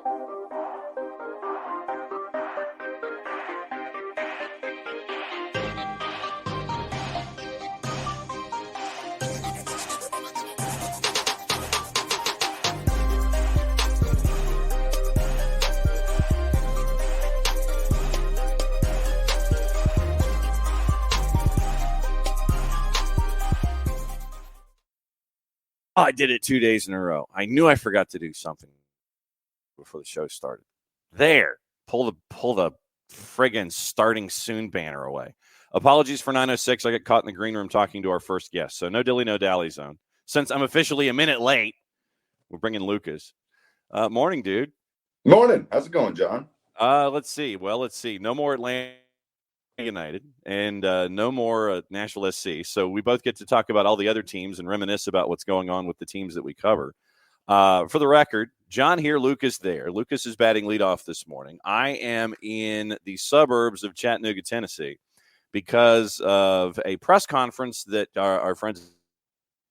I did it 2 days in a row. I knew I forgot to do something before the show started. There. Pull the friggin' starting soon banner away. Apologies for 9:06. I got caught in the green room talking to our first guest. So no dilly, no dally zone. Since I'm officially a minute late, we're bringing Lucas. Morning, dude. Morning. How's it going, John? Let's see. No more Atlanta United and no more Nashville SC. So we both get to talk about all the other teams and reminisce about what's going on with the teams that we cover. For the record, John here, Lucas there. Lucas is batting leadoff this morning. I am in the suburbs of Chattanooga, Tennessee, because of a press conference that our friends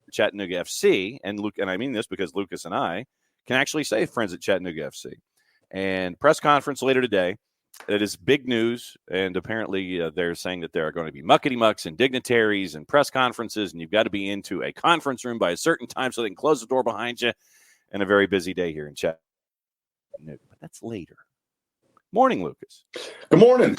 at Chattanooga FC, and I mean this because Lucas and I can actually say friends at Chattanooga FC. And press conference later today. It is big news, and apparently they're saying that there are going to be muckety-mucks and dignitaries and press conferences, and you've got to be into a conference room by a certain time so they can close the door behind you, and a very busy day here in Chattanooga. But that's later. Morning, Lucas. Good morning.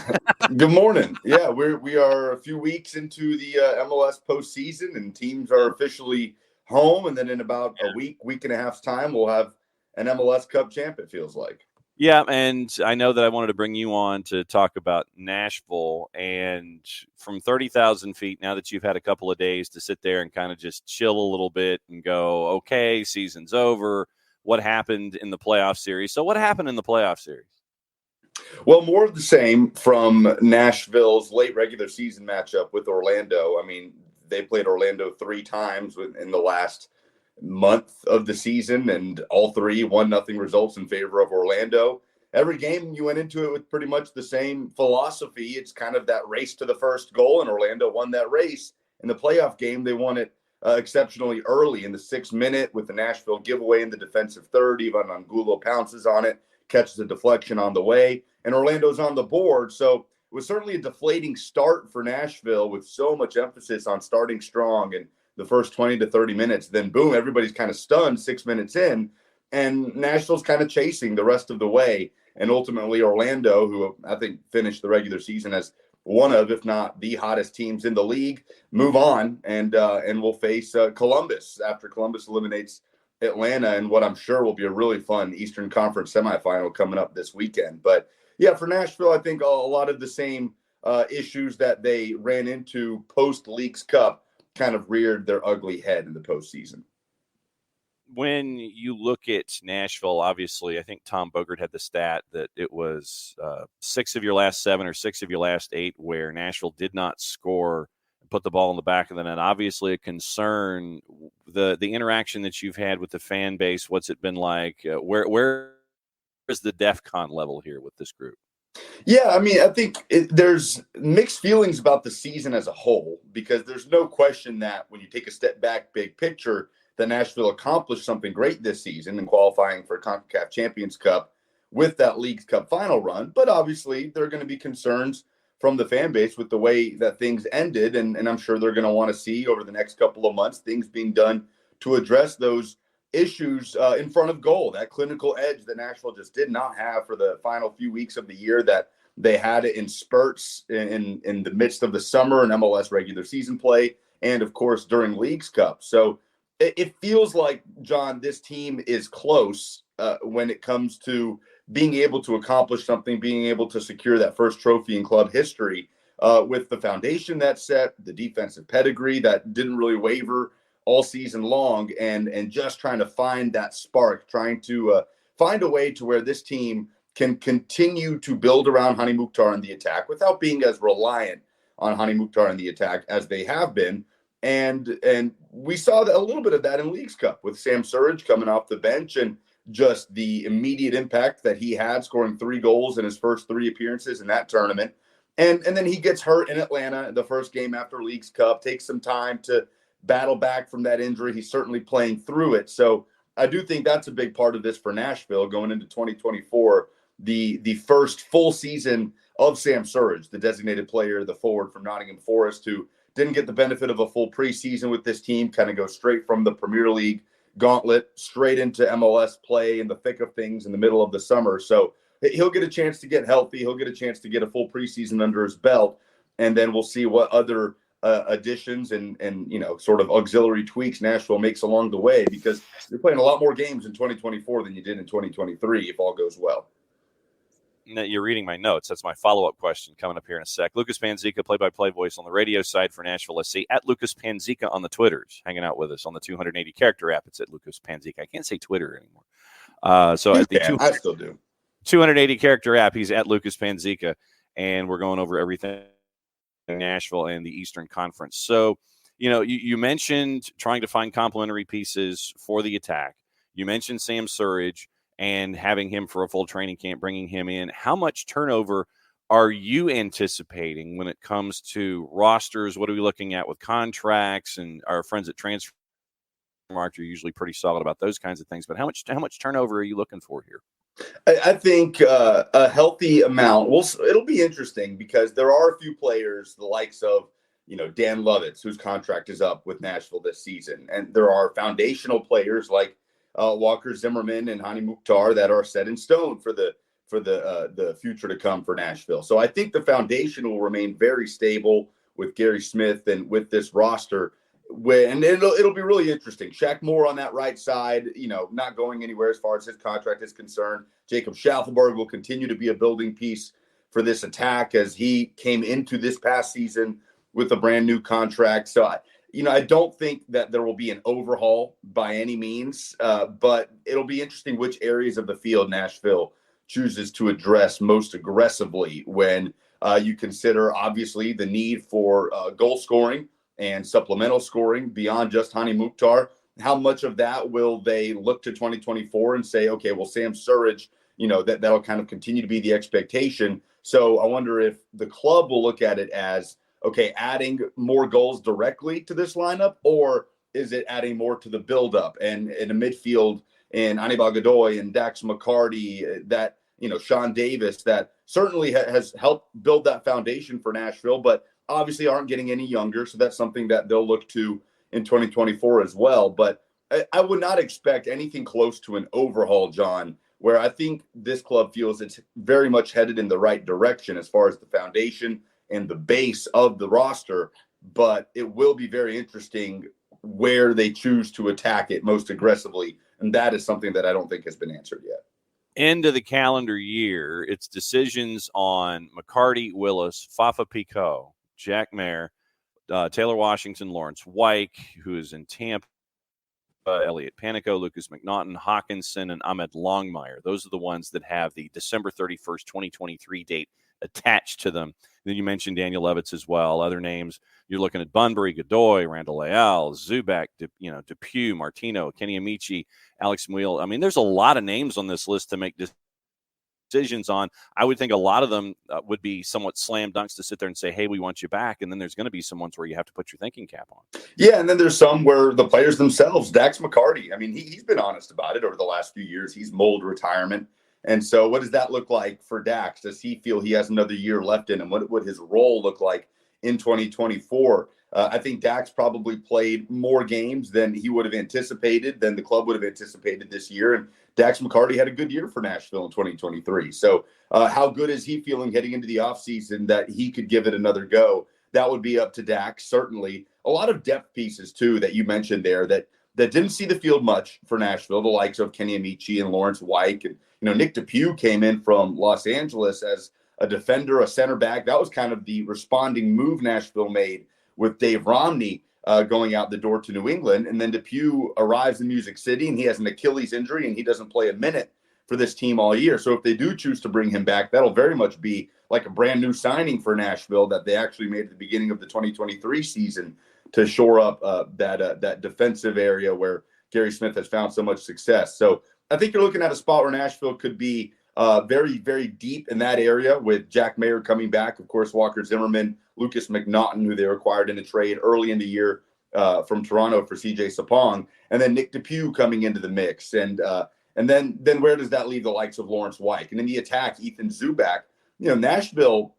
Good morning. Yeah, we are a few weeks into the MLS postseason, and teams are officially home, and then in about a week and a half's time, we'll have an MLS Cup champ, it feels like. Yeah, and I know that I wanted to bring you on to talk about Nashville, and from 30,000 feet, now that you've had a couple of days to sit there and kind of just chill a little bit and go, okay, season's over. What happened in the playoff series? So what happened in the playoff series? Well, more of the same from Nashville's late regular season matchup with Orlando. I mean, they played Orlando 3 times in the last month of the season, and all 3 1-0 results in favor of Orlando. Every game you went into it with pretty much the same philosophy. It's kind of that race to the first goal, and Orlando won that race. In the playoff game, they won it exceptionally early in the 6th minute with the Nashville giveaway in the defensive third. Ivan Angulo pounces on it, catches a deflection on the way, and Orlando's on the board. So it was certainly a deflating start for Nashville with so much emphasis on starting strong and the first 20 to 30 minutes. Then, boom, everybody's kind of stunned 6 minutes in, and Nashville's kind of chasing the rest of the way. And ultimately, Orlando, who I think finished the regular season as one of, if not the hottest teams in the league, move on and will face Columbus after Columbus eliminates Atlanta in what I'm sure will be a really fun Eastern Conference semifinal coming up this weekend. But, yeah, for Nashville, I think a lot of the same issues that they ran into post-Leagues Cup kind of reared their ugly head in the postseason. When you look at Nashville, obviously, I think Tom Bogert had the stat that it was 6 of your last 7 or 6 of your last 8 where Nashville did not score and put the ball in the back of the net. Obviously, a concern. The interaction that you've had with the fan base, what's it been like? Where is the DEFCON level here with this group? Yeah, I mean, I think there's mixed feelings about the season as a whole, because there's no question that when you take a step back, big picture, that Nashville accomplished something great this season in qualifying for CONCACAF Champions Cup with that Leagues Cup final run. But obviously, there are going to be concerns from the fan base with the way that things ended, and I'm sure they're going to want to see over the next couple of months things being done to address those issues in front of goal, that clinical edge that Nashville just did not have for the final few weeks of the year, that they had it in spurts in the midst of the summer and MLS regular season play, and of course during Leagues Cup. So it feels like, John, this team is close when it comes to being able to accomplish something, being able to secure that first trophy in club history with the foundation that's set, the defensive pedigree that didn't really waver all season long, and just trying to find that spark, trying to find a way to where this team can continue to build around Hany Mukhtar in the attack without being as reliant on Hany Mukhtar in the attack as they have been. And we saw a little bit of that in Leagues Cup with Sam Surridge coming off the bench and just the immediate impact that he had, scoring 3 goals in his first 3 appearances in that tournament. And then he gets hurt in Atlanta the first game after Leagues Cup, takes some time to battle back from that injury. He's certainly playing through it. So I do think that's a big part of this for Nashville going into 2024. The first full season of Sam Surridge, the designated player, the forward from Nottingham Forest, who didn't get the benefit of a full preseason with this team, kind of go straight from the Premier League gauntlet straight into MLS play in the thick of things in the middle of the summer. So he'll get a chance to get healthy. He'll get a chance to get a full preseason under his belt. And then we'll see what other additions and sort of auxiliary tweaks Nashville makes along the way, because you're playing a lot more games in 2024 than you did in 2023 if all goes well. You're reading my notes. That's my follow-up question coming up here in a sec. Lucas Panzica, play-by-play voice on the radio side for Nashville SC, at Lucas Panzica on the Twitters, hanging out with us on the 280-character app. It's at Lucas Panzica. I can't say Twitter anymore. At the I still do. 280-character app, he's at Lucas Panzica, and we're going over everything in Nashville and the Eastern Conference. So, you mentioned trying to find complementary pieces for the attack. You mentioned Sam Surridge and having him for a full training camp, bringing him in. How much turnover are you anticipating when it comes to rosters? What are we looking at with contracts? And our friends at Transfermarkt are usually pretty solid about those kinds of things. But how much turnover are you looking for here? I think a healthy amount. It'll be interesting because there are a few players, the likes of Dan Lovitz, whose contract is up with Nashville this season, and there are foundational players like Walker Zimmerman and Hani Mukhtar that are set in stone for the future to come for Nashville. So I think the foundation will remain very stable with Gary Smith and with this roster. And it'll be really interesting. Shaq Moore on that right side, not going anywhere as far as his contract is concerned. Jacob Schaffelberg will continue to be a building piece for this attack as he came into this past season with a brand new contract. So I don't think that there will be an overhaul by any means, but it'll be interesting which areas of the field Nashville chooses to address most aggressively when you consider, obviously, the need for goal scoring and supplemental scoring beyond just Hani Mukhtar. How much of that will they look to 2024 and say, okay, well, Sam Surridge, that'll kind of continue to be the expectation. So I wonder if the club will look at it as, okay, adding more goals directly to this lineup, or is it adding more to the buildup and in a midfield and Anibal Godoy and Dax McCarty, that, Sean Davis, that certainly has helped build that foundation for Nashville, but obviously aren't getting any younger. So that's something that they'll look to in 2024 as well. But I would not expect anything close to an overhaul, John, where I think this club feels it's very much headed in the right direction as far as the foundation and the base of the roster, but it will be very interesting where they choose to attack it most aggressively. And that is something that I don't think has been answered yet. End of the calendar year, it's decisions on McCarty, Willis, Fafa Picault, Jack Mayer, Taylor Washington, Lawrence Wyke, who is in Tampa, Elliot Panico, Lucas McNaughton, Hawkinson, and Ahmed Longmire. Those are the ones that have the December 31st, 2023 date attached to them. Then you mentioned Daniel Levitz as well. Other names, you're looking at Bunbury, Godoy, Randall Leal, Zubak, Depew, Martino, Kenny Amici, Alex Muil. I mean, there's a lot of names on this list to make decisions on. I would think a lot of them would be somewhat slam dunks to sit there and say, hey, we want you back. And then there's going to be some ones where you have to put your thinking cap on. Yeah, and then there's some where the players themselves, Dax McCarty, I mean, he's been honest about it over the last few years. He's mulled retirement. And so what does that look like for Dax? Does he feel he has another year left in him? What would his role look like in 2024? I think Dax probably played more games than he would have anticipated, than the club would have anticipated this year. And Dax McCarty had a good year for Nashville in 2023. So how good is he feeling heading into the offseason that he could give it another go? That would be up to Dax, certainly. A lot of depth pieces, too, that you mentioned there that didn't see the field much for Nashville, the likes of Kenny Amici and Lawrence Wyke. And, Nick Depew came in from Los Angeles as a defender, a center back. That was kind of the responding move Nashville made with Dave Romney going out the door to New England. And then Depew arrives in Music City, and he has an Achilles injury, and he doesn't play a minute for this team all year. So if they do choose to bring him back, that'll very much be like a brand new signing for Nashville that they actually made at the beginning of the 2023 season to shore up that defensive area where Gary Smith has found so much success. So I think you're looking at a spot where Nashville could be very, very deep in that area with Jack Mayer coming back, of course, Walker Zimmerman, Lucas McNaughton, who they acquired in a trade early in the year, from Toronto for CJ Sapong, and then Nick DePuy coming into the mix. And then where does that leave the likes of Lawrence Weick? And in the attack, Ethan Zubak. Nashville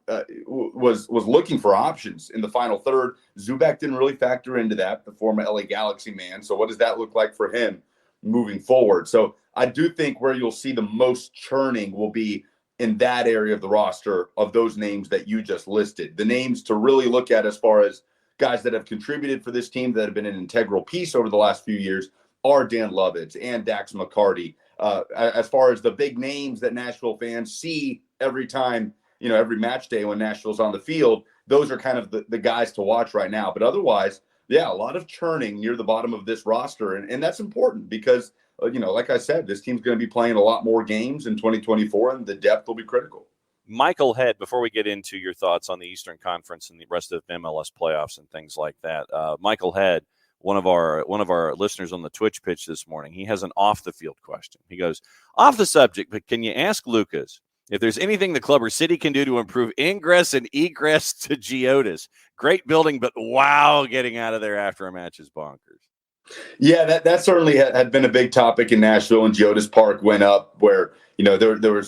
was looking for options in the final third. Zubak didn't really factor into that, the former LA Galaxy man. So what does that look like for him moving forward? So I do think where you'll see the most churning will be in that area of the roster of those names that you just listed. The names to really look at as far as guys that have contributed for this team that have been an integral piece over the last few years are Dan Lovitz and Dax McCarty. As far as the big names that Nashville fans see every time, every match day when Nashville's on the field, those are kind of the guys to watch right now. But otherwise, yeah, a lot of churning near the bottom of this roster. And that's important because, like I said, this team's going to be playing a lot more games in 2024, and the depth will be critical. Michael Head, before we get into your thoughts on the Eastern Conference and the rest of MLS playoffs and things like that, Michael Head, one of our listeners on the Twitch pitch this morning, he has an off-the-field question. He goes, off the subject, but can you ask Lucas if there's anything the club or city can do to improve ingress and egress to Geodis? Great building, but wow, getting out of there after a match is bonkers. Yeah, that certainly had been a big topic in Nashville, and Geodis Park went up where, there were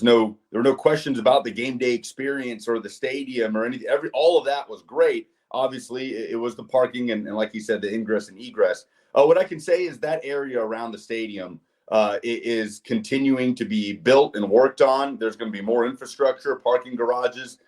no questions about the game day experience or the stadium or anything. All of that was great. Obviously, it was the parking and like you said, the ingress and egress. What I can say is that area around the stadium is continuing to be built and worked on. There's going to be more infrastructure, parking garages,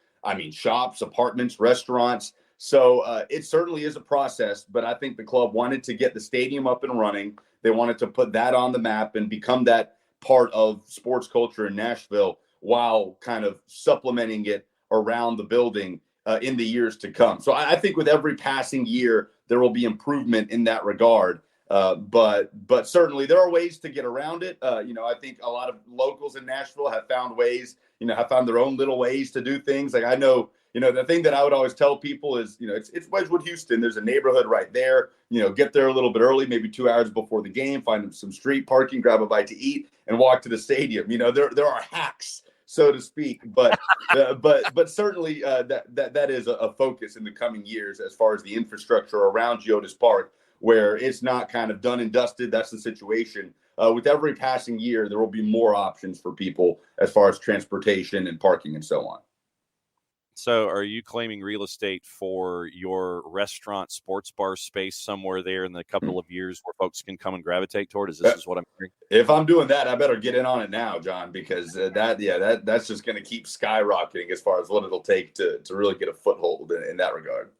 shops, apartments, restaurants. So it certainly is a process, but I think the club wanted to get the stadium up and running. They wanted to put that on the map and become that part of sports culture in Nashville while kind of supplementing it around the building in the years to come. So I think with every passing year, there will be improvement in that regard. But certainly there are ways to get around it. I think a lot of locals in Nashville have found ways, have found their own little ways to do things. Like I know, the thing that I would always tell people is, it's Wedgwood, Houston. There's a neighborhood right there. Get there a little bit early, maybe 2 hours before the game, find some street parking, grab a bite to eat, and walk to the stadium. There are hacks, so to speak, but certainly that is a focus in the coming years as far as the infrastructure around Geodis Park, where it's not kind of done and dusted. That's the situation. With every passing year, there will be more options for people as far as transportation and parking and so on. So are you claiming real estate for your restaurant sports bar space somewhere there in the couple of years where folks can come and gravitate toward? Is what I'm hearing? If I'm doing that, I better get in on it now, John, because that's just going to keep skyrocketing as far as what it'll take to really get a foothold in that regard.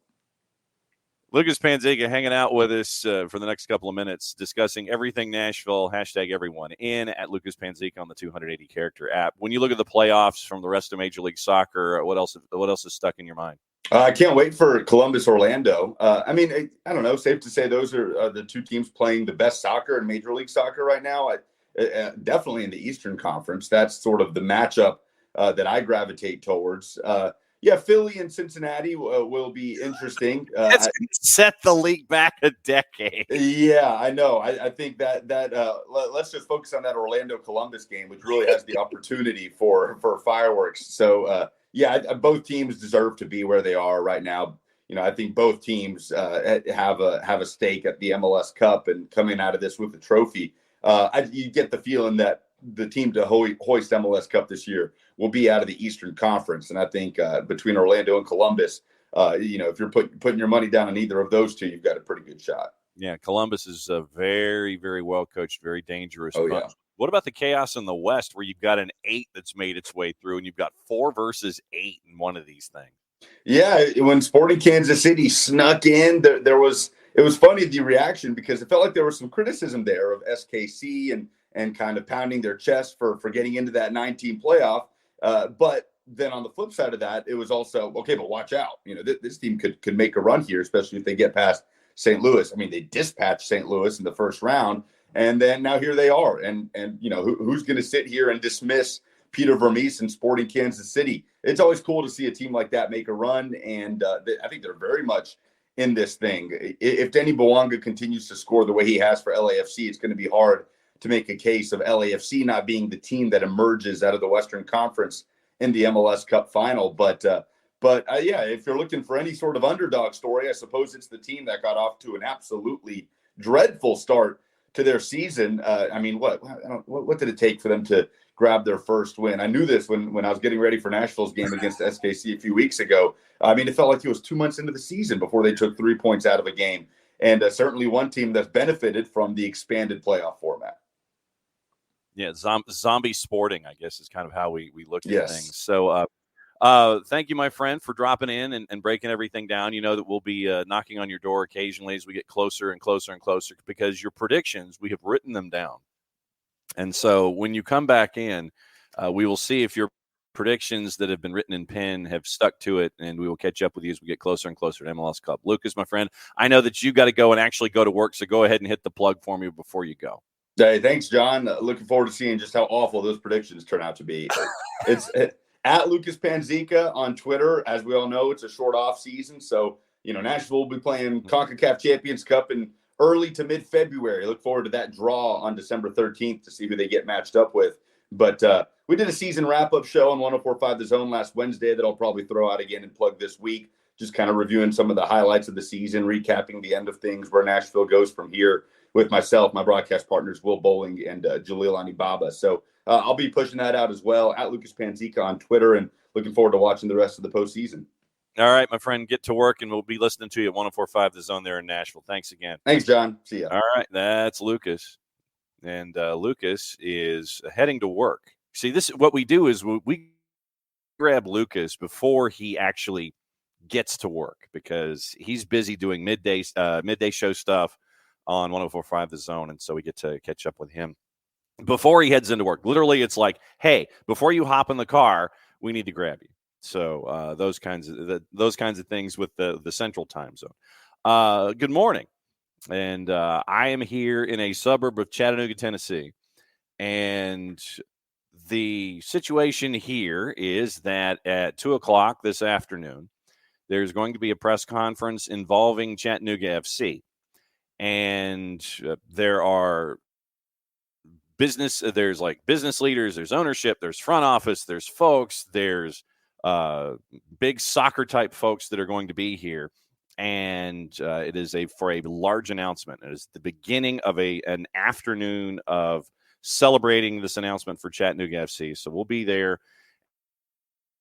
Lucas Panzica hanging out with us for the next couple of minutes, discussing everything Nashville, #everyone in at Lucas Panzica on the 280 character app. When you look at the playoffs from the rest of Major League Soccer, what else is stuck in your mind? I can't wait for Columbus, Orlando. I don't know. Safe to say those are the two teams playing the best soccer in Major League Soccer right now. Definitely in the Eastern Conference. That's sort of the matchup that I gravitate towards. Philly and Cincinnati will be interesting. It's set the league back a decade. Yeah, I know. I think that let's just focus on that Orlando-Columbus game, which really has the opportunity for fireworks. So, both teams deserve to be where they are right now. I think both teams have a stake at the MLS Cup and coming out of this with a trophy. You get the feeling that the team to hoist MLS Cup this year will be out of the Eastern Conference. And I think between Orlando and Columbus, if you're putting your money down on either of those two, you've got a pretty good shot. Yeah, Columbus is a very, very well coached, very dangerous. Oh, yeah. What about the chaos in the West where you've got an 8 that's made its way through and you've got 4 versus 8 in one of these things? Yeah, when Sporting Kansas City snuck in, it was funny, the reaction, because it felt like there was some criticism there of SKC and kind of pounding their chest for getting into that 9-team playoff. But then on the flip side of that, it was also, okay, but watch out. This team could make a run here, especially if they get past St. Louis. They dispatched St. Louis in the first round, and then now here they are. And who's going to sit here and dismiss Peter Vermees and Sporting Kansas City? It's always cool to see a team like that make a run, and I think they're very much in this thing. If Denny Bouanga continues to score the way he has for LAFC, it's going to be hard to make a case of LAFC not being the team that emerges out of the Western Conference in the MLS Cup final. But But yeah, if you're looking for any sort of underdog story, I suppose it's the team that got off to an absolutely dreadful start to their season. I mean, what did it take for them to grab their first win? I knew this when I was getting ready for Nashville's game against SKC a few weeks ago. I mean, it felt like it was 2 months into the season before they took 3 points out of a game. And certainly one team that's benefited from the expanded playoff format. Yeah, zombie sporting, I guess, is kind of how we look at things. So thank you, my friend, for dropping in and breaking everything down. You know that we'll be knocking on your door occasionally as we get closer and closer and closer, because your predictions, we have written them down. And so when you come back in, we will see if your predictions that have been written in pen have stuck to it, and we will catch up with you as we get closer and closer to MLS Cup. Lucas, my friend, I know that you got to go and actually go to work, so go ahead and hit the plug for me before you go. Hey, thanks, John. Looking forward to seeing just how awful those predictions turn out to be. It's at Lucas Panzica on Twitter. As we all know, it's a short off season. So, Nashville will be playing CONCACAF Champions Cup in early to mid-February. Look forward to that draw on December 13th to see who they get matched up with. But we did a season wrap-up show on 104.5 The Zone last Wednesday that I'll probably throw out again and plug this week. Just kind of reviewing some of the highlights of the season, recapping the end of things, where Nashville goes from here, with myself, my broadcast partners, Will Bowling and Jaleel Anibaba. So I'll be pushing that out as well, at Lucas Panzica on Twitter, and looking forward to watching the rest of the postseason. All right, my friend, get to work, and we'll be listening to you at 104.5 The Zone there in Nashville. Thanks again. Thanks, John. See ya. All right, that's Lucas. And Lucas is heading to work. See, this what we do is we grab Lucas before he actually gets to work, because he's busy doing midday show stuff on 104.5 The Zone, and so we get to catch up with him before he heads into work. Literally, it's like, hey, before you hop in the car, we need to grab you. So those kinds of things with the Central Time Zone. Good morning, and I am here in a suburb of Chattanooga, Tennessee, and the situation here is that at 2:00 this afternoon, there's going to be a press conference involving Chattanooga FC. And there are there's like business leaders, there's ownership, there's front office, there's folks, there's big soccer type folks that are going to be here. And it is for a large announcement. It is the beginning of an afternoon of celebrating this announcement for Chattanooga FC. So we'll be there,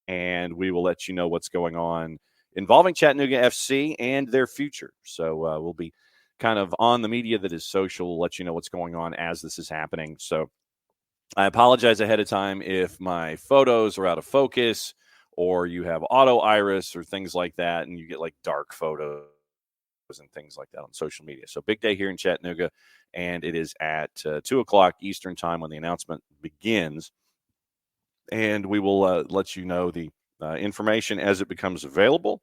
and we will let you know what's going on involving Chattanooga FC and their future. So we'll be kind of on the media that is social. We'll let you know what's going on as this is happening. So I apologize ahead of time if my photos are out of focus, or you have auto iris or things like that, and you get like dark photos and things like that on social media. So big day here in Chattanooga, and it is at 2:00 Eastern time when the announcement begins. And we will let you know the information as it becomes available.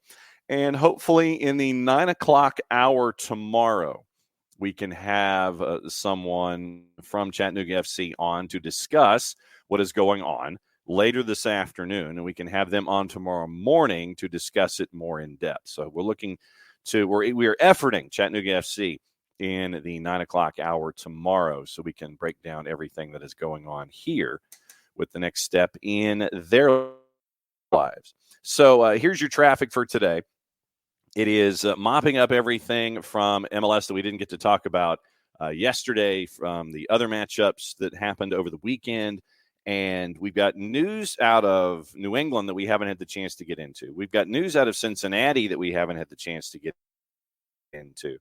And hopefully in the 9:00 hour tomorrow, we can have someone from Chattanooga FC on to discuss what is going on later this afternoon. And we can have them on tomorrow morning to discuss it more in depth. So we're looking to, we are efforting Chattanooga FC in the 9:00 hour tomorrow, so we can break down everything that is going on here with the next step in their lives. So here's your traffic for today. It is mopping up everything from MLS that we didn't get to talk about yesterday, from the other matchups that happened over the weekend. And we've got news out of New England that we haven't had the chance to get into. We've got news out of Cincinnati that we haven't had the chance to get into.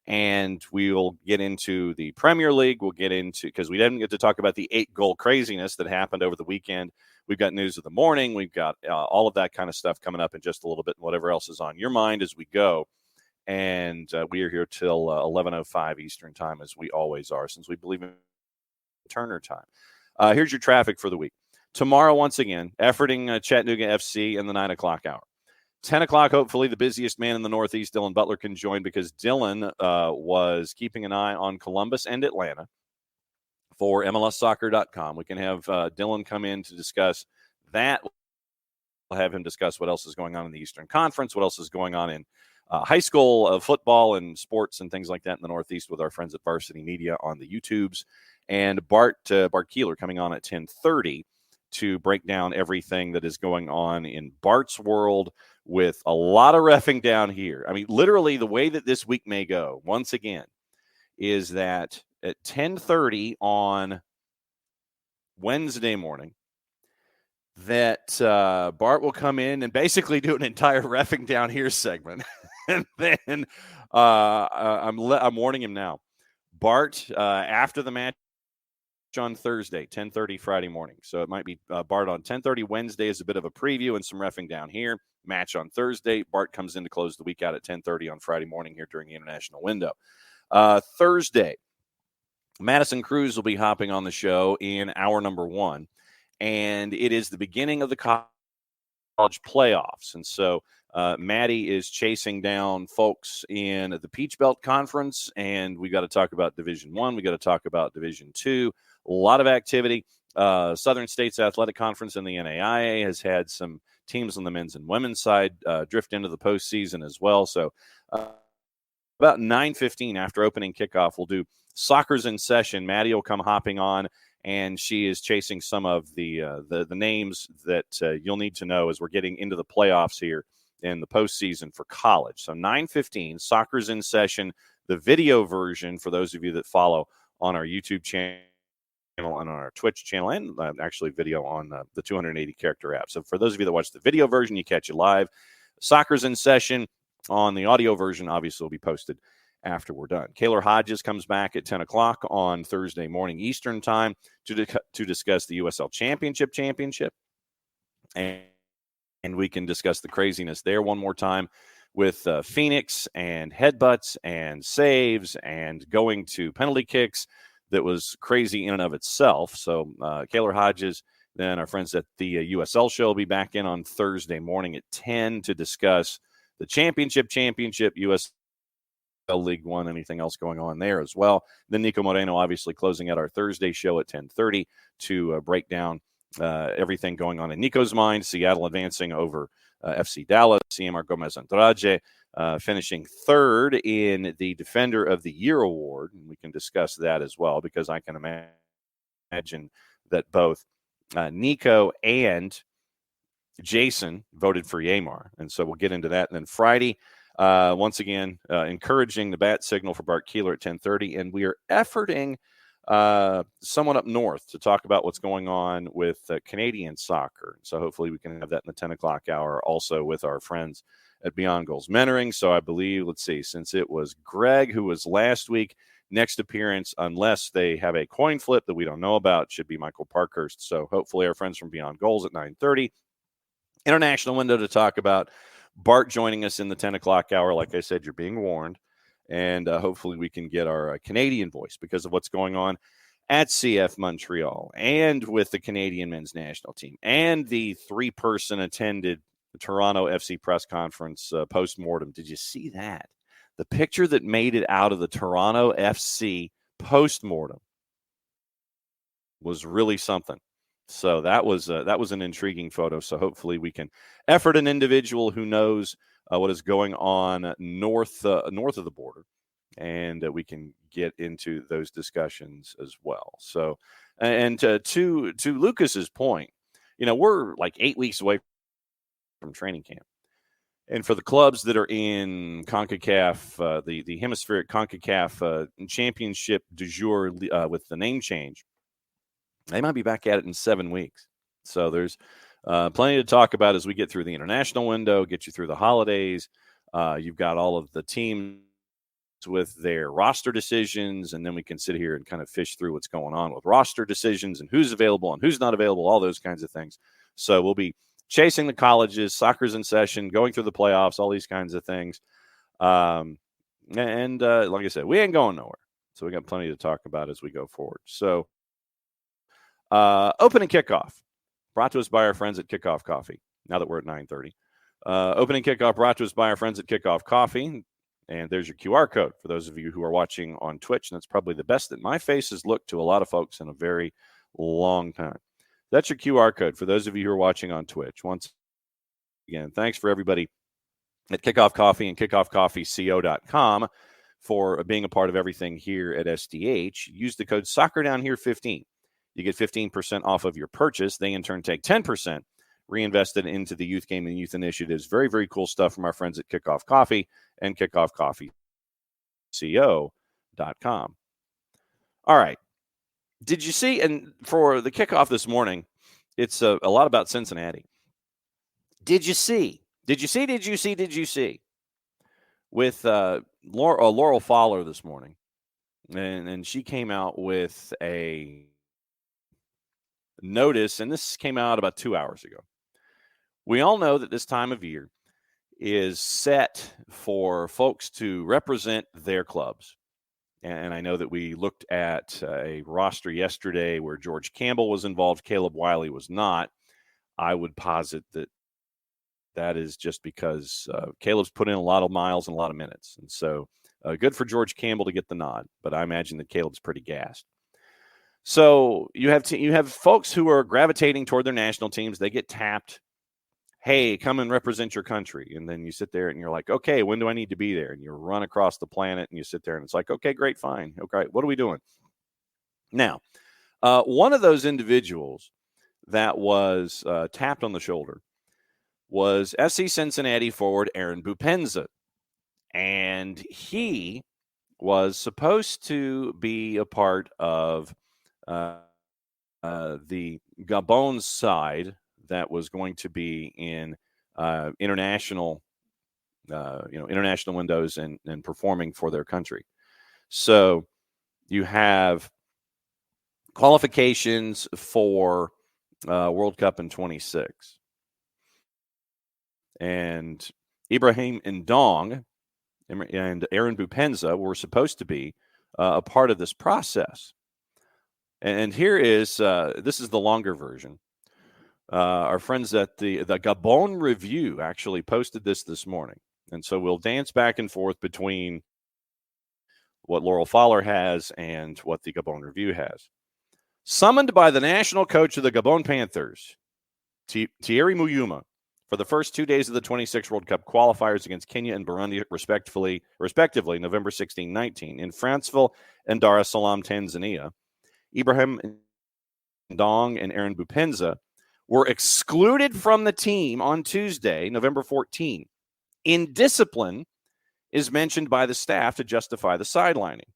And we'll get into the Premier League. We'll get into, because we didn't get to talk about the 8-goal craziness that happened over the weekend. We've got news of the morning. We've got all of that kind of stuff coming up in just a little bit, and whatever else is on your mind as we go. And we are here till 11:05 Eastern time, as we always are, since we believe in Turner time. Here's your traffic for the week. Tomorrow, once again, efforting Chattanooga FC in the 9:00 hour. 10:00, hopefully, the busiest man in the Northeast, Dylan Butler, can join, because Dylan was keeping an eye on Columbus and Atlanta for MLSsoccer.com. We can have Dylan come in to discuss that. We'll have him discuss what else is going on in the Eastern Conference, what else is going on in high school football and sports and things like that in the Northeast with our friends at Varsity Media on the YouTubes. And Bart Keeler coming on at 10:30 to break down everything that is going on in Bart's world with a lot of reffing down here. I mean, literally the way that this week may go, once again, is that at 10:30 on Wednesday morning, that Bart will come in and basically do an entire reffing down here segment. And then I'm warning him now. Bart, after the match on Thursday, 10:30 Friday morning. So it might be Bart on 10:30 Wednesday is a bit of a preview and some reffing down here. Match on Thursday. Bart comes in to close the week out at 10:30 on Friday morning here during the international window. Thursday, Madison Cruz will be hopping on the show in hour number 1. And it is the beginning of the college playoffs. And so Maddie is chasing down folks in the Peach Belt Conference, and we got to talk about Division I. We got to talk about Division II. A lot of activity. Southern States Athletic Conference in the NAIA has had some teams on the men's and women's side drift into the postseason as well. So about 9:15 after opening kickoff, we'll do Soccer's in Session. Maddie will come hopping on, and she is chasing some of the names that you'll need to know as we're getting into the playoffs here in the postseason for college. So 9:15, Soccer's in Session, the video version for those of you that follow on our YouTube channel and on our Twitch channel, and actually video on the 280 character app. So for those of you that watch the video version, you catch it live. Soccer's in Session on the audio version, obviously, will be posted after we're done. Kaylor Hodges comes back at 10 o'clock on Thursday morning Eastern time to discuss the USL Championship. And we can discuss the craziness there one more time with Phoenix and headbutts and saves and going to penalty kicks. That was crazy in and of itself. So Kaylor Hodges, then our friends at the USL show will be back in on Thursday morning at 10 to discuss the championship, USL League One, anything else going on there as well. Then Nico Moreno obviously closing out our Thursday show at 10:30 to break down everything going on in Nico's mind. Seattle advancing over FC Dallas. CMR Gomez Andrade finishing third in the Defender of the Year award. And we can discuss that as well, because I can imagine that both Nico and Jason voted for Yamar. And so we'll get into that. And then Friday, once again, encouraging the bat signal for Bart Keeler at 10:30. And we are efforting someone up north to talk about what's going on with Canadian soccer. So hopefully we can have that in the 10 o'clock hour also with our friends at Beyond Goals Mentoring. So I believe, let's see, since it was Greg who was last week, next appearance, unless they have a coin flip that we don't know about, should be Michael Parkhurst. So hopefully our friends from Beyond Goals at 9:30. International window to talk about. Bart joining us in the 10 o'clock hour. Like I said, you're being warned. And hopefully we can get our Canadian voice because of what's going on at CF Montreal and with the Canadian men's national team and the 3-person attended Toronto FC press conference post-mortem. Did you see that? The picture that made it out of the Toronto FC post-mortem was really something. So that was an intriguing photo. So hopefully we can effort an individual who knows what is going on north of the border, and we can get into those discussions as well. So, and to Lucas's point, we're like 8 weeks away from training camp. And for the clubs that are in CONCACAF, the hemispheric CONCACAF championship du jour with the name change, they might be back at it in 7 weeks. So there's plenty to talk about as we get through the international window, get you through the holidays. You've got all of the teams with their roster decisions, and then we can sit here and kind of fish through what's going on with roster decisions and who's available and who's not available, all those kinds of things. So we'll be chasing the colleges, Soccer's in Session, going through the playoffs, all these kinds of things. And like I said, we ain't going nowhere. So we got plenty to talk about as we go forward. So opening kickoff brought to us by our friends at Kickoff Coffee. Now that we're at 9:30, opening kickoff brought to us by our friends at Kickoff Coffee. And there's your QR code for those of you who are watching on Twitch. And that's probably the best that my face has looked to a lot of folks in a very long time. That's your QR code for those of you who are watching on Twitch. Once again, thanks for everybody at Kickoff Coffee and kickoffcoffeeco.com for being a part of everything here at SDH. Use the code SoccerDownHere15. You get 15% off of your purchase. They, in turn, take 10% reinvested into the youth game and youth initiatives. Very, very cool stuff from our friends at Kickoff Coffee and kickoffcoffeeco.com. All right. Did you see, and for the kickoff this morning, it's a lot about Cincinnati. Did you see with Laurel Fowler this morning? And she came out with a notice, and this came out about 2 hours ago. We all know that this time of year is set for folks to represent their clubs. And I know that we looked at a roster yesterday where George Campbell was involved. Caleb Wiley was not. I would posit that is just because Caleb's put in a lot of miles and a lot of minutes. And so good for George Campbell to get the nod, but I imagine that Caleb's pretty gassed. So you have folks who are gravitating toward their national teams. They get tapped. Hey, come and represent your country. And then you sit there and you're like, okay, when do I need to be there? And you run across the planet and you sit there and it's like, okay, great, fine. Okay, what are we doing? Now, one of those individuals that was tapped on the shoulder was SC Cincinnati forward Aaron Bupenza. And he was supposed to be a part of the Gabon side that was going to be in international windows and performing for their country. So you have qualifications for World Cup in 26. And Ibrahim Ndong and Aaron Bupenza were supposed to be a part of this process. And here is this is the longer version. Our friends at the Gabon Review actually posted this morning. And so we'll dance back and forth between what Laurel Fowler has and what the Gabon Review has. Summoned by the national coach of the Gabon Panthers, Thierry Muyuma, for the first 2 days of the 26 World Cup qualifiers against Kenya and Burundi, respectively, November 16-19, in Franceville and Dar es Salaam, Tanzania, Ibrahim Ndong and Aaron Bupenza were excluded from the team on Tuesday, November 14. Indiscipline is mentioned by the staff to justify the sidelining.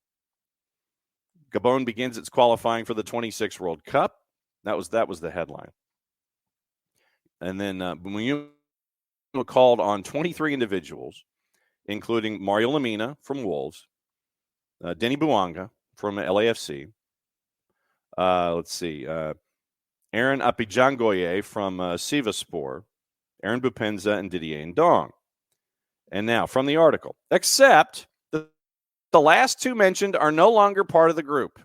Gabon begins its qualifying for the 26 World Cup. That was the headline. And then Muyuma called on 23 individuals, including Mario Lamina from Wolves, Denny Bouanga from LAFC. Aaron Apijangoye from Sivaspor, Aaron Bupenza, and Didier Ndong. And now, from the article, except the last two mentioned are no longer part of the group.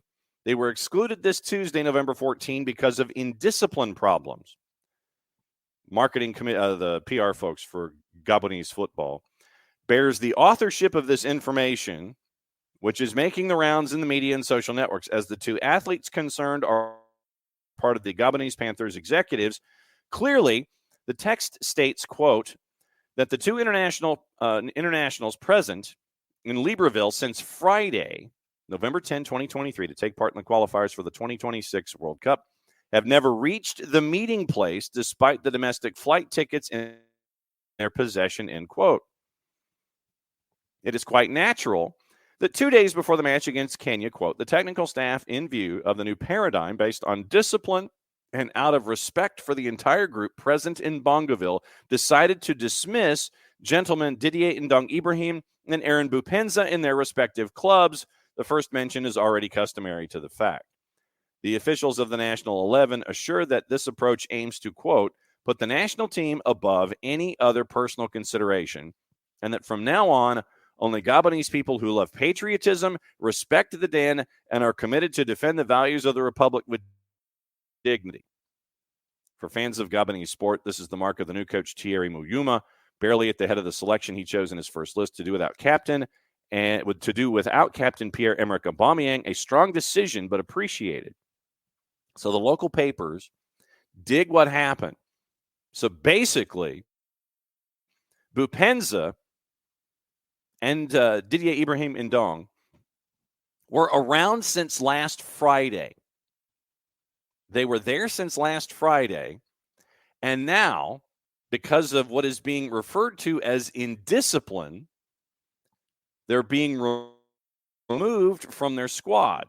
They were excluded this Tuesday, November 14, because of indiscipline problems. Marketing the PR folks for Gabonese football bears the authorship of this information, which is making the rounds in the media and social networks, as the two athletes concerned are part of the Gabonese Panthers executives. Clearly, the text states, quote, that the two internationals present in Libreville since Friday, November 10, 2023, to take part in the qualifiers for the 2026 World Cup have never reached the meeting place despite the domestic flight tickets in their possession, end quote. It is quite natural that 2 days before the match against Kenya, quote, the technical staff, in view of the new paradigm based on discipline and out of respect for the entire group present in Bongaville, decided to dismiss gentlemen Didier Ndong Ibrahim and Aaron Bupenza in their respective clubs. The first mention is already customary to the fact. The officials of the National 11 assure that this approach aims to, quote, put the national team above any other personal consideration, and that from now on, only Gabonese people who love patriotism, respect the Den, and are committed to defend the values of the Republic with dignity. For fans of Gabonese sport, this is the mark of the new coach Thierry Muyuma, barely at the head of the selection he chose in his first list to do without captain Pierre-Emerick Aubameyang, a strong decision but appreciated. So the local papers dig what happened. So basically, Bupenza and Didier Ibrahim Ndong were around since last Friday. They were there since last Friday, and now, because of what is being referred to as indiscipline, they're being removed from their squad.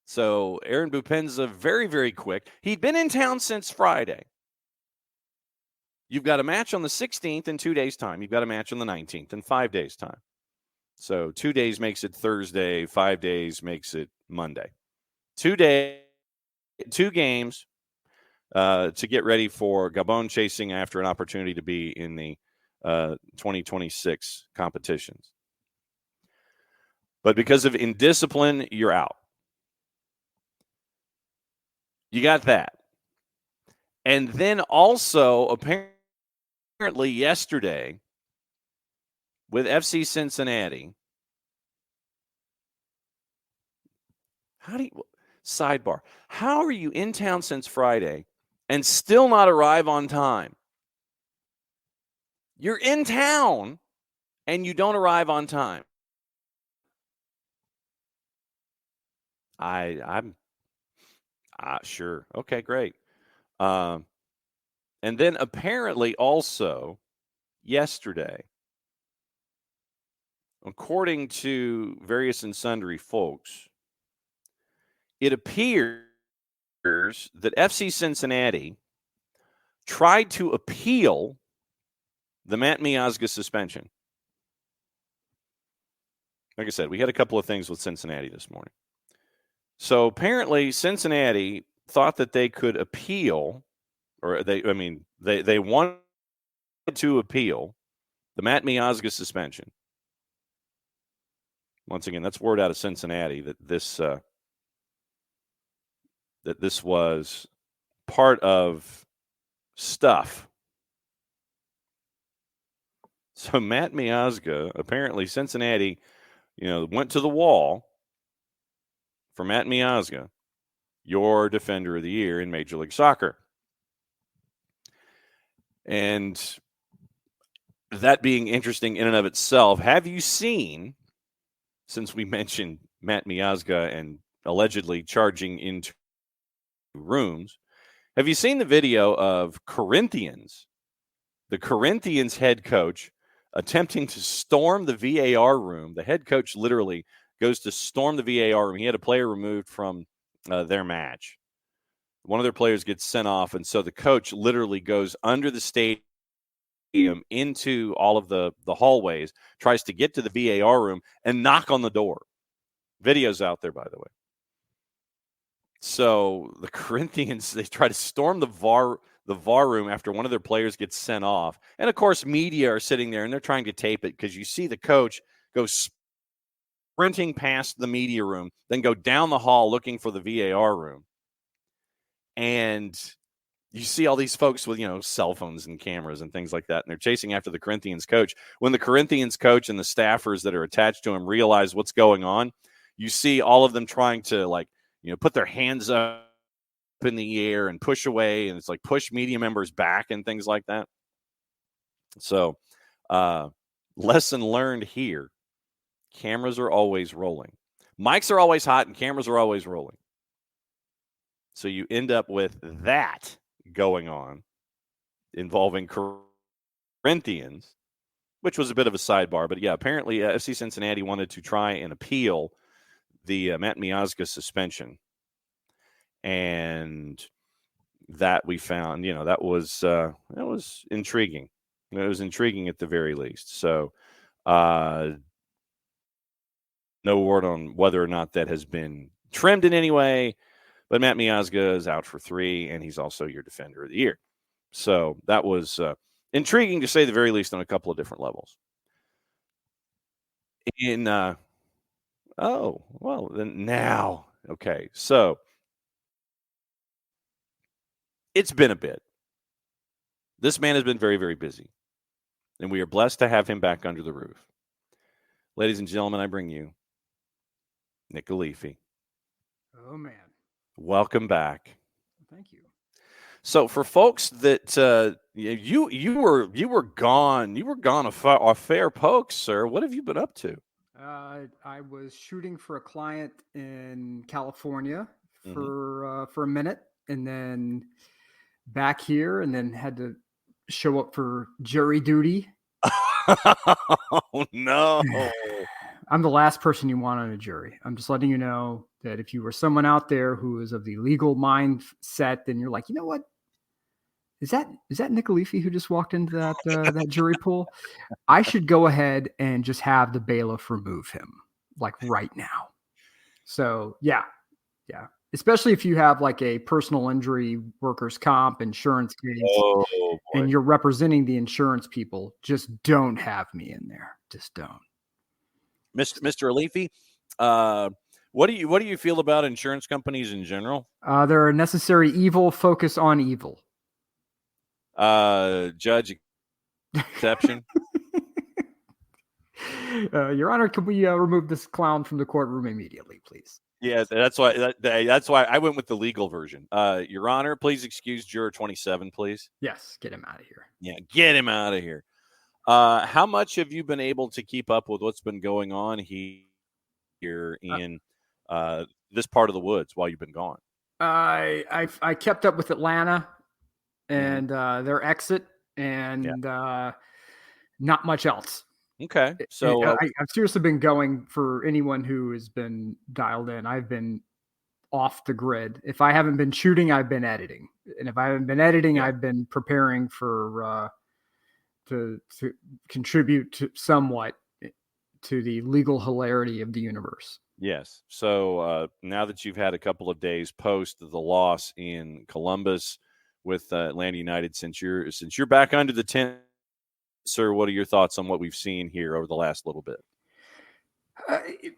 So Aaron Bupenza, very, very quick. He'd been in town since Friday. You've got a match on the 16th in 2 days' time. You've got a match on the 19th in 5 days' time. So 2 days makes it Thursday. 5 days makes it Monday. 2 games to get ready for Gabon chasing after an opportunity to be in the 2026 competitions. But because of indiscipline, you're out. You got that. And then also, apparently yesterday, with FC Cincinnati, sidebar, how are you in town since Friday and still not arrive on time? You're in town and you don't arrive on time. I'm sure. Okay, great. And then apparently also yesterday, according to various and sundry folks, it appears that FC Cincinnati tried to appeal the Matt Miazga suspension. Like I said, we had a couple of things with Cincinnati this morning. So apparently Cincinnati thought that they could appeal, or they wanted to appeal the Matt Miazga suspension. Once again, that's word out of Cincinnati that this was part of stuff. So Matt Miazga, apparently Cincinnati, went to the wall for Matt Miazga, your defender of the year in Major League Soccer. And that being interesting in and of itself, have you seen, since we mentioned Matt Miazga and allegedly charging into rooms, have you seen the video of Corinthians, the Corinthians head coach, attempting to storm the VAR room? The head coach literally goes to storm the VAR room. He had a player removed from their match. One of their players gets sent off, and so the coach literally goes under the stadium into all of the hallways, tries to get to the VAR room and knock on the door. Video's out there, by the way. So the Corinthians, they try to storm the VAR room after one of their players gets sent off. And, of course, media are sitting there, and they're trying to tape it because you see the coach go sprinting past the media room, then go down the hall looking for the VAR room. And you see all these folks with, cell phones and cameras and things like that, and they're chasing after the Corinthians coach. When the Corinthians coach and the staffers that are attached to him realize what's going on, you see all of them trying to, put their hands up in the air and push away, and it's like push media members back and things like that. So, lesson learned here. Cameras are always rolling. Mics are always hot and cameras are always rolling. So you end up with that going on involving Corinthians, which was a bit of a sidebar. But, yeah, apparently FC Cincinnati wanted to try and appeal the Matt Miazga suspension. And that we found, that was intriguing. It was intriguing at the very least. So no word on whether or not that has been trimmed in any way. But Matt Miazga is out for 3, and he's also your defender of the year. So that was intriguing, to say the very least, on a couple of different levels. Okay. So it's been a bit. This man has been very, very busy, and we are blessed to have him back under the roof. Ladies and gentlemen, I bring you Nick Alifi. Oh, man. Welcome back. Thank you. So for folks that you were gone a fair poke, sir. What have you been up to? I was shooting for a client in California for a minute, and then back here, and then had to show up for jury duty. Oh no! I'm the last person you want on a jury. I'm just letting you know that if you were someone out there who is of the legal mindset, then you're like, you know what? Is that Nick Alifi who just walked into that jury pool? I should go ahead and just have the bailiff remove him like right now. So yeah. Especially if you have like a personal injury, workers' comp, insurance case, and you're representing the insurance people, just don't have me in there. Just don't. Mr. Alifi, what do you feel about insurance companies in general? They're a necessary evil. Focus on evil. Judge exception. Your Honor, can we remove this clown from the courtroom immediately, please? Yes, that's why I went with the legal version. Your Honor, please excuse juror 27, please. Yes, get him out of here. Yeah, get him out of here. How much have you been able to keep up with what's been going on here in this part of the woods while you've been gone? I kept up with Atlanta and their exit, and not much else. Okay, so I've seriously been going. For anyone who has been dialed in, I've been off the grid. If I haven't been shooting, I've been editing, and if I haven't been editing, I've been preparing for to contribute somewhat to the legal hilarity of the universe. Yes. So now that you've had a couple of days post the loss in Columbus with Atlanta United, since you're back under the tent, sir, what are your thoughts on what we've seen here over the last little bit? I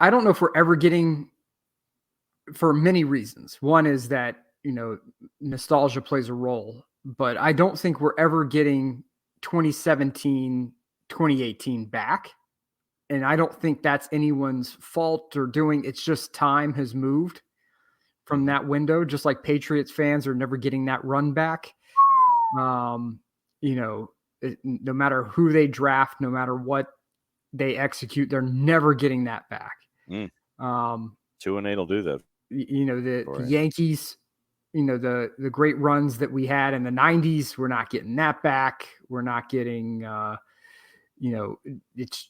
don't know if we're ever getting, for many reasons. One is that, nostalgia plays a role, but I don't think we're ever getting 2017, 2018 back. And I don't think that's anyone's fault or doing. It's just time has moved from that window, just like Patriots fans are never getting that run back. No matter who they draft, no matter what they execute, they're never getting that back. 2-8 will do that. The Yankees, the great runs that we had in the 90s, we're not getting that back. We're not getting, you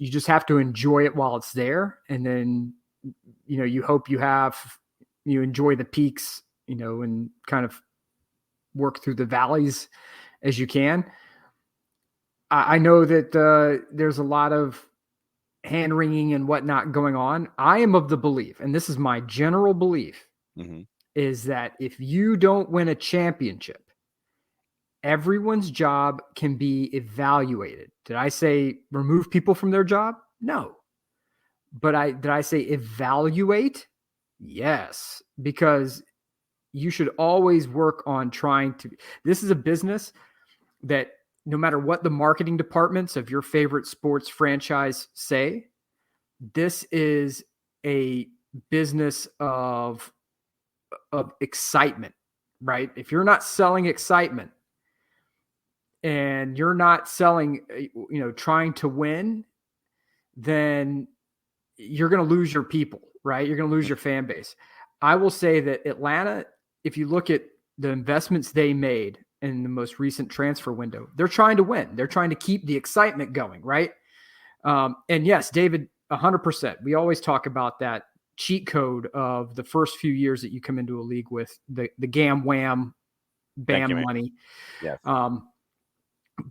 just have to enjoy it while it's there. And then, you hope you enjoy the peaks, and kind of work through the valleys as you can. I know that there's a lot of hand wringing and whatnot going on. I am of the belief, and this is my general belief, is that if you don't win a championship, everyone's job can be evaluated. Did I say remove people from their job? No. But did I say evaluate? Yes, because you should always work on this is a business that no matter what the marketing departments of your favorite sports franchise say, this is a business of excitement, right? If you're not selling excitement and you're not selling, trying to win, then you're going to lose your people, right? You're going to lose your fan base. I will say that Atlanta, if you look at the investments they made in the most recent transfer window, they're trying to win. They're trying to keep the excitement going, right? And yes, David, 100%. We always talk about that cheat code of the first few years that you come into a league with the gam wham bam money. Yes.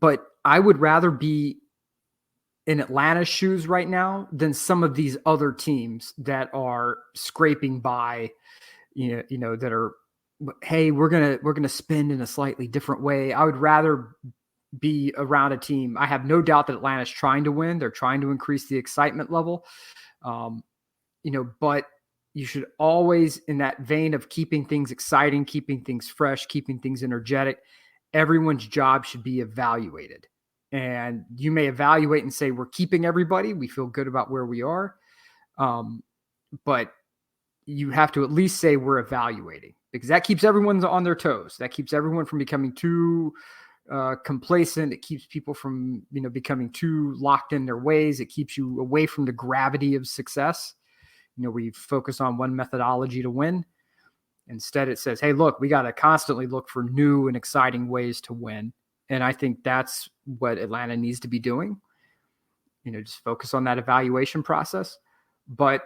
But I would rather be in Atlanta's shoes right now than some of these other teams that are scraping by, that are, hey, we're gonna spend in a slightly different way. I would rather be around a team. I have no doubt that Atlanta's trying to win. They're trying to increase the excitement level. But you should always, in that vein of keeping things exciting, keeping things fresh, keeping things energetic, everyone's job should be evaluated. And you may evaluate and say, we're keeping everybody. We feel good about where we are. But you have to at least say we're evaluating, because that keeps everyone on their toes. That keeps everyone from becoming too complacent. It keeps people from, becoming too locked in their ways. It keeps you away from the gravity of success. we focus on one methodology to win. Instead, it says, hey, look, we got to constantly look for new and exciting ways to win. And I think that's what Atlanta needs to be doing. Just focus on that evaluation process. But,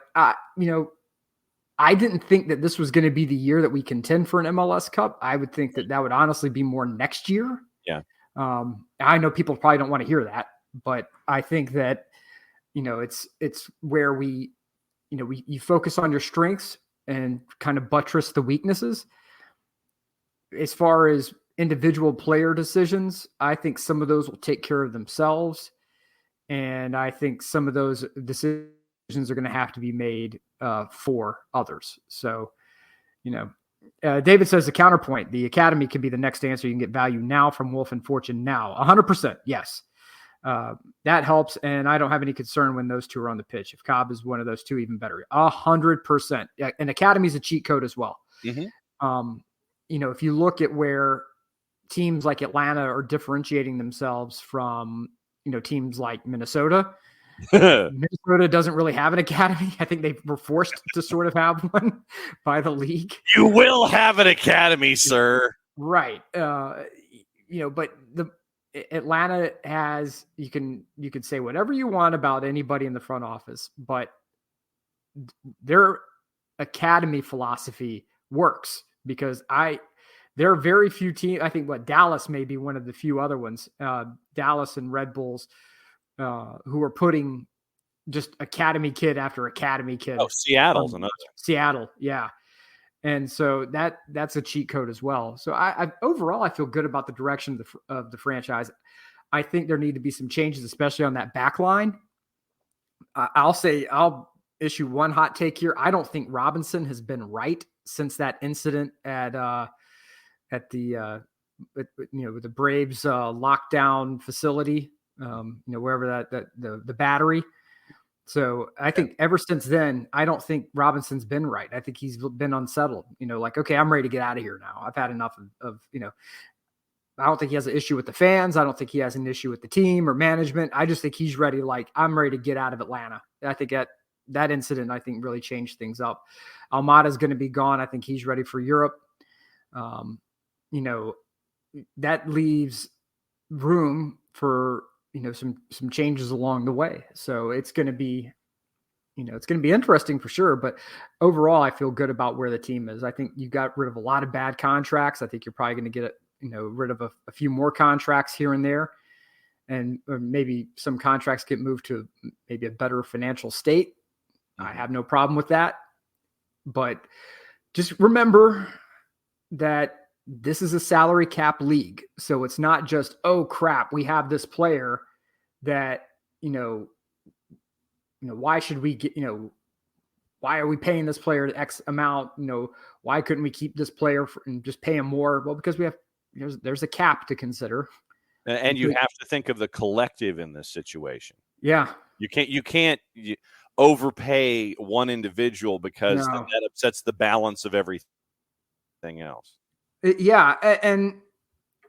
I didn't think that this was going to be the year that we contend for an MLS Cup. I would think that would honestly be more next year. Yeah. I know people probably don't want to hear that, but I think that, it's where you focus on your strengths and kind of buttress the weaknesses. As far as individual player decisions, I think some of those will take care of themselves. And I think some of those decisions are going to have to be made for others. So, David says the counterpoint, the academy could be the next answer. You can get value now from Wolf and Fortune now. 100%. Yes. That helps. And I don't have any concern when those two are on the pitch. If Cobb is one of those two, even better. 100%. Yeah, and academy is a cheat code as well. Mm-hmm. If you look at where teams like Atlanta are differentiating themselves from, teams like Minnesota. Minnesota doesn't really have an academy. I think they were forced to sort of have one by the league. You will have an academy, sir. Right. But the Atlanta has, you can say whatever you want about anybody in the front office, but their academy philosophy works because there are very few teams. I think Dallas may be one of the few other ones, Dallas and Red Bulls, who are putting just academy kid after academy kid. Oh, Seattle's another. Seattle. Yeah. And so that's a cheat code as well. So I overall, I feel good about the direction of the franchise. I think there need to be some changes, especially on that back line. I'll issue one hot take here. I don't think Robinson has been right since that incident at the Braves lockdown facility, wherever the battery. So I think ever since then, I don't think Robinson's been right. I think he's been unsettled, okay, I'm ready to get out of here now. I've had enough of I don't think he has an issue with the fans. I don't think he has an issue with the team or management. I just think he's ready. I'm ready to get out of Atlanta. I think that incident, I think, really changed things up. Almada's going to be gone. I think he's ready for Europe. That leaves room for, some changes along the way. So it's going to be, interesting for sure. But overall, I feel good about where the team is. I think you got rid of a lot of bad contracts. I think you're probably going to get rid of a few more contracts here and there. And or maybe some contracts get moved to maybe a better financial state. I have no problem with that. But just remember that this is a salary cap league. So it's not just, oh crap, we have this player that, why should we get, why are we paying this player X amount? Why couldn't we keep this player and just pay him more? Well, because we have, there's a cap to consider. And you have to think of the collective in this situation. Yeah. You can't overpay one individual because that upsets the balance of everything else. Yeah. And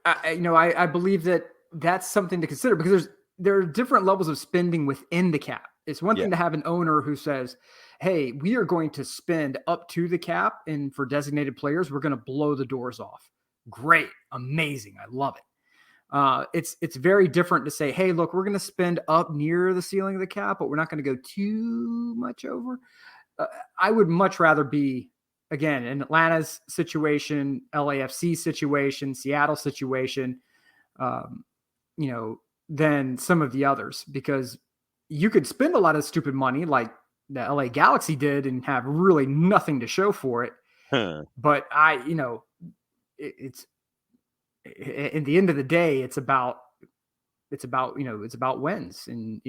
I believe that that's something to consider because there are different levels of spending within the cap. It's one thing to have an owner who says, hey, we are going to spend up to the cap, and for designated players, we're going to blow the doors off. Great. Amazing. I love it. It's very different to say, hey, look, we're going to spend up near the ceiling of the cap, but we're not going to go too much over. I would much rather be, again, in Atlanta's situation, LAFC situation, Seattle situation, than some of the others, because you could spend a lot of stupid money like the LA Galaxy did and have really nothing to show for it. But it's at the end of the day, it's about wins and,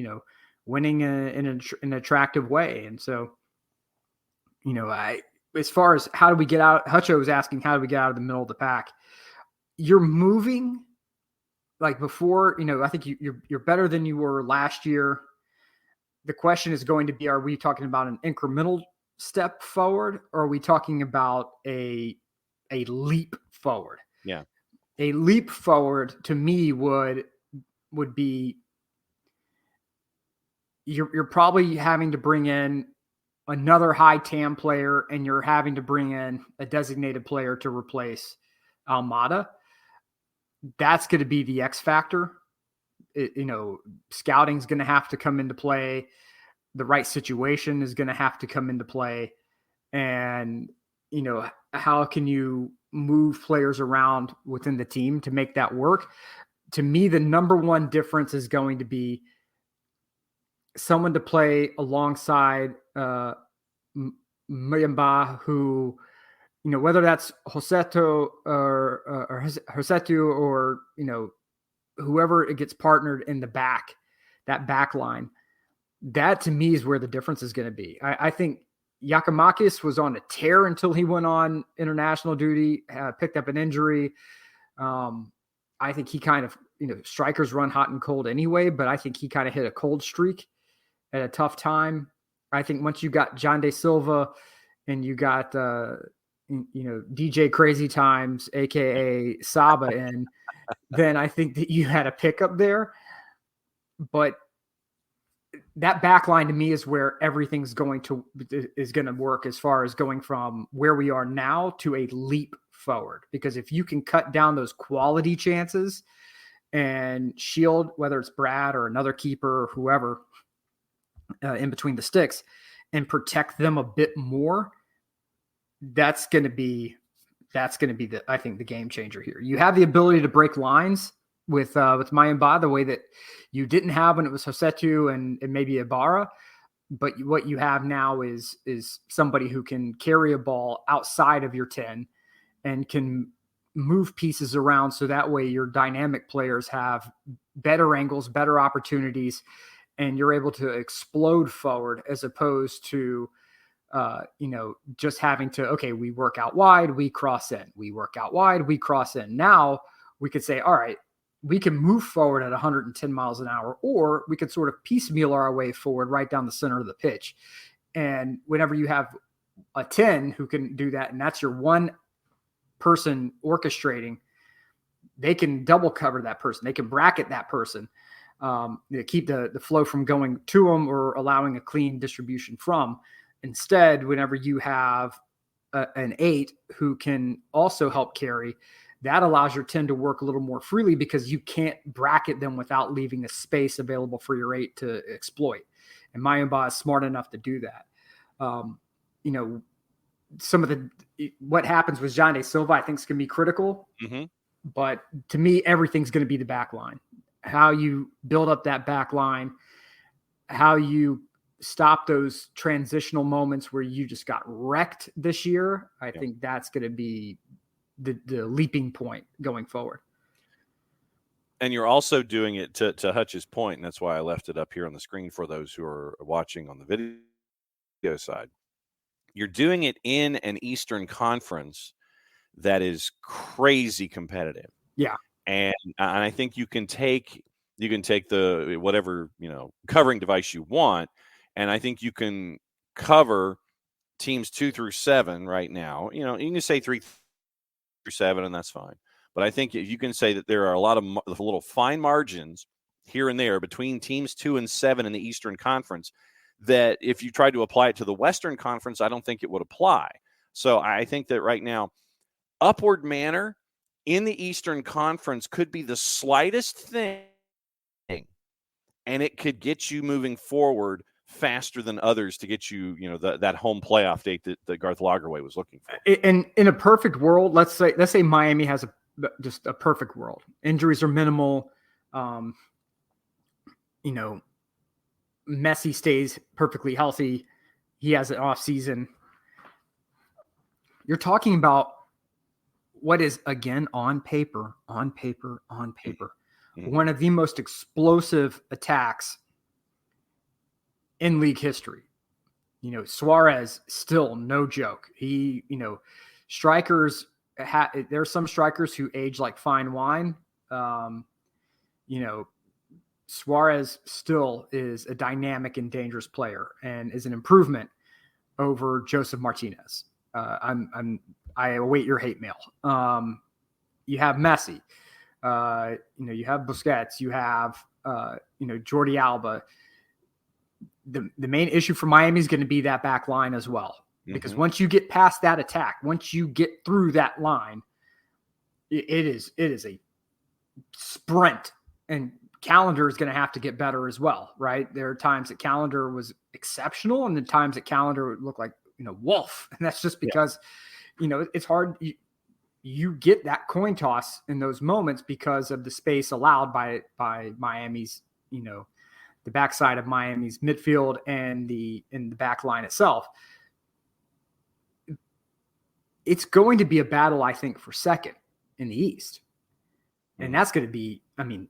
winning in an attractive way. And so, as far as how do we get out, Hutcho was asking, how do we get out of the middle of the pack? You're moving like before, I think you're better than you were last year. The question is going to be, are we talking about an incremental step forward, or are we talking about a leap forward? Yeah. A leap forward to me would be you're probably having to bring in another high TAM player and you're having to bring in a designated player to replace Almada, that's going to be the X factor. Scouting is going to have to come into play. The right situation is going to have to come into play. And, how can you move players around within the team to make that work? To me, the number one difference is going to be someone to play alongside Muyamba, who, whether that's Josetu or Josetu or, whoever it gets partnered in the back, that back line, that to me is where the difference is going to be. I think Giakoumakis was on a tear until he went on international duty, picked up an injury. I think he kind of, strikers run hot and cold anyway, but I think he kind of hit a cold streak at a tough time. I think once you got John De Silva and you got, DJ Crazy Times, AKA Saba in, then I think that you had a pickup there. But that back line to me is where everything's going to work as far as going from where we are now to a leap forward. Because if you can cut down those quality chances and shield, whether it's Brad or another keeper or whoever in between the sticks, and protect them a bit more, that's going to be I think the game changer here. You have the ability to break lines with Mayamba the way that you didn't have when it was Josetu and maybe Ibarra, but what you have now is somebody who can carry a ball outside of your 10 and can move pieces around, so that way your dynamic players have better angles, better opportunities, and you're able to explode forward as opposed to just having to, okay, we work out wide, we cross in, we work out wide, we cross in. Now we could say, all right, we can move forward at 110 miles an hour, or we could sort of piecemeal our way forward right down the center of the pitch. And whenever you have a 10 who can do that, and that's your one person orchestrating, they can double cover that person. They can bracket that person, keep the flow from going to them or allowing a clean distribution from. Instead, whenever you have an 8 who can also help carry, that allows your 10 to work a little more freely because you can't bracket them without leaving a space available for your 8 to exploit. And Mayamba is smart enough to do that. Some of what happens with John De Silva, I think, is going to be critical. Mm-hmm. But to me, everything's going to be the back line. How you build up that back line, how you stop those transitional moments where you just got wrecked this year. I think that's going to be the leaping point going forward. And you're also doing it to Hutch's point, and that's why I left it up here on the screen for those who are watching on the video side. You're doing it in an Eastern Conference that is crazy competitive. Yeah. And I think you can take the whatever, covering device you want, and I think you can cover teams 2 through 7 right now. You can say 3 through 7, and that's fine. But I think you can say that there are a lot of little fine margins here and there between teams 2 and 7 in the Eastern Conference that if you tried to apply it to the Western Conference, I don't think it would apply. So I think that right now, upward manner in the Eastern Conference could be the slightest thing, and it could get you moving forward faster than others to get you, that home playoff date that Garth Lagerwey was looking for. And in a perfect world, let's say Miami has just a perfect world. Injuries are minimal. Messi stays perfectly healthy. He has an off season. You're talking about what is, again, on paper, mm-hmm. one of the most explosive attacks in league history. Suarez, still no joke. He, strikers, there are some strikers who age like fine wine. Suarez still is a dynamic and dangerous player and is an improvement over Joseph Martinez. I await your hate mail. You have Messi, you have Busquets, you have, Jordi Alba. the main issue for Miami is going to be that back line as well. Because Mm-hmm. once you get past that attack, once you get through that line, it is a sprint, and Calendar is going to have to get better as well, right? There are times that Calendar was exceptional, and the times that Calendar would look like, Wolf. And that's just because, it's hard. You get that coin toss in those moments because of the space allowed by Miami's, the backside of Miami's midfield and the back line itself. It's going to be a battle, I think, for second in the East. And that's going to be,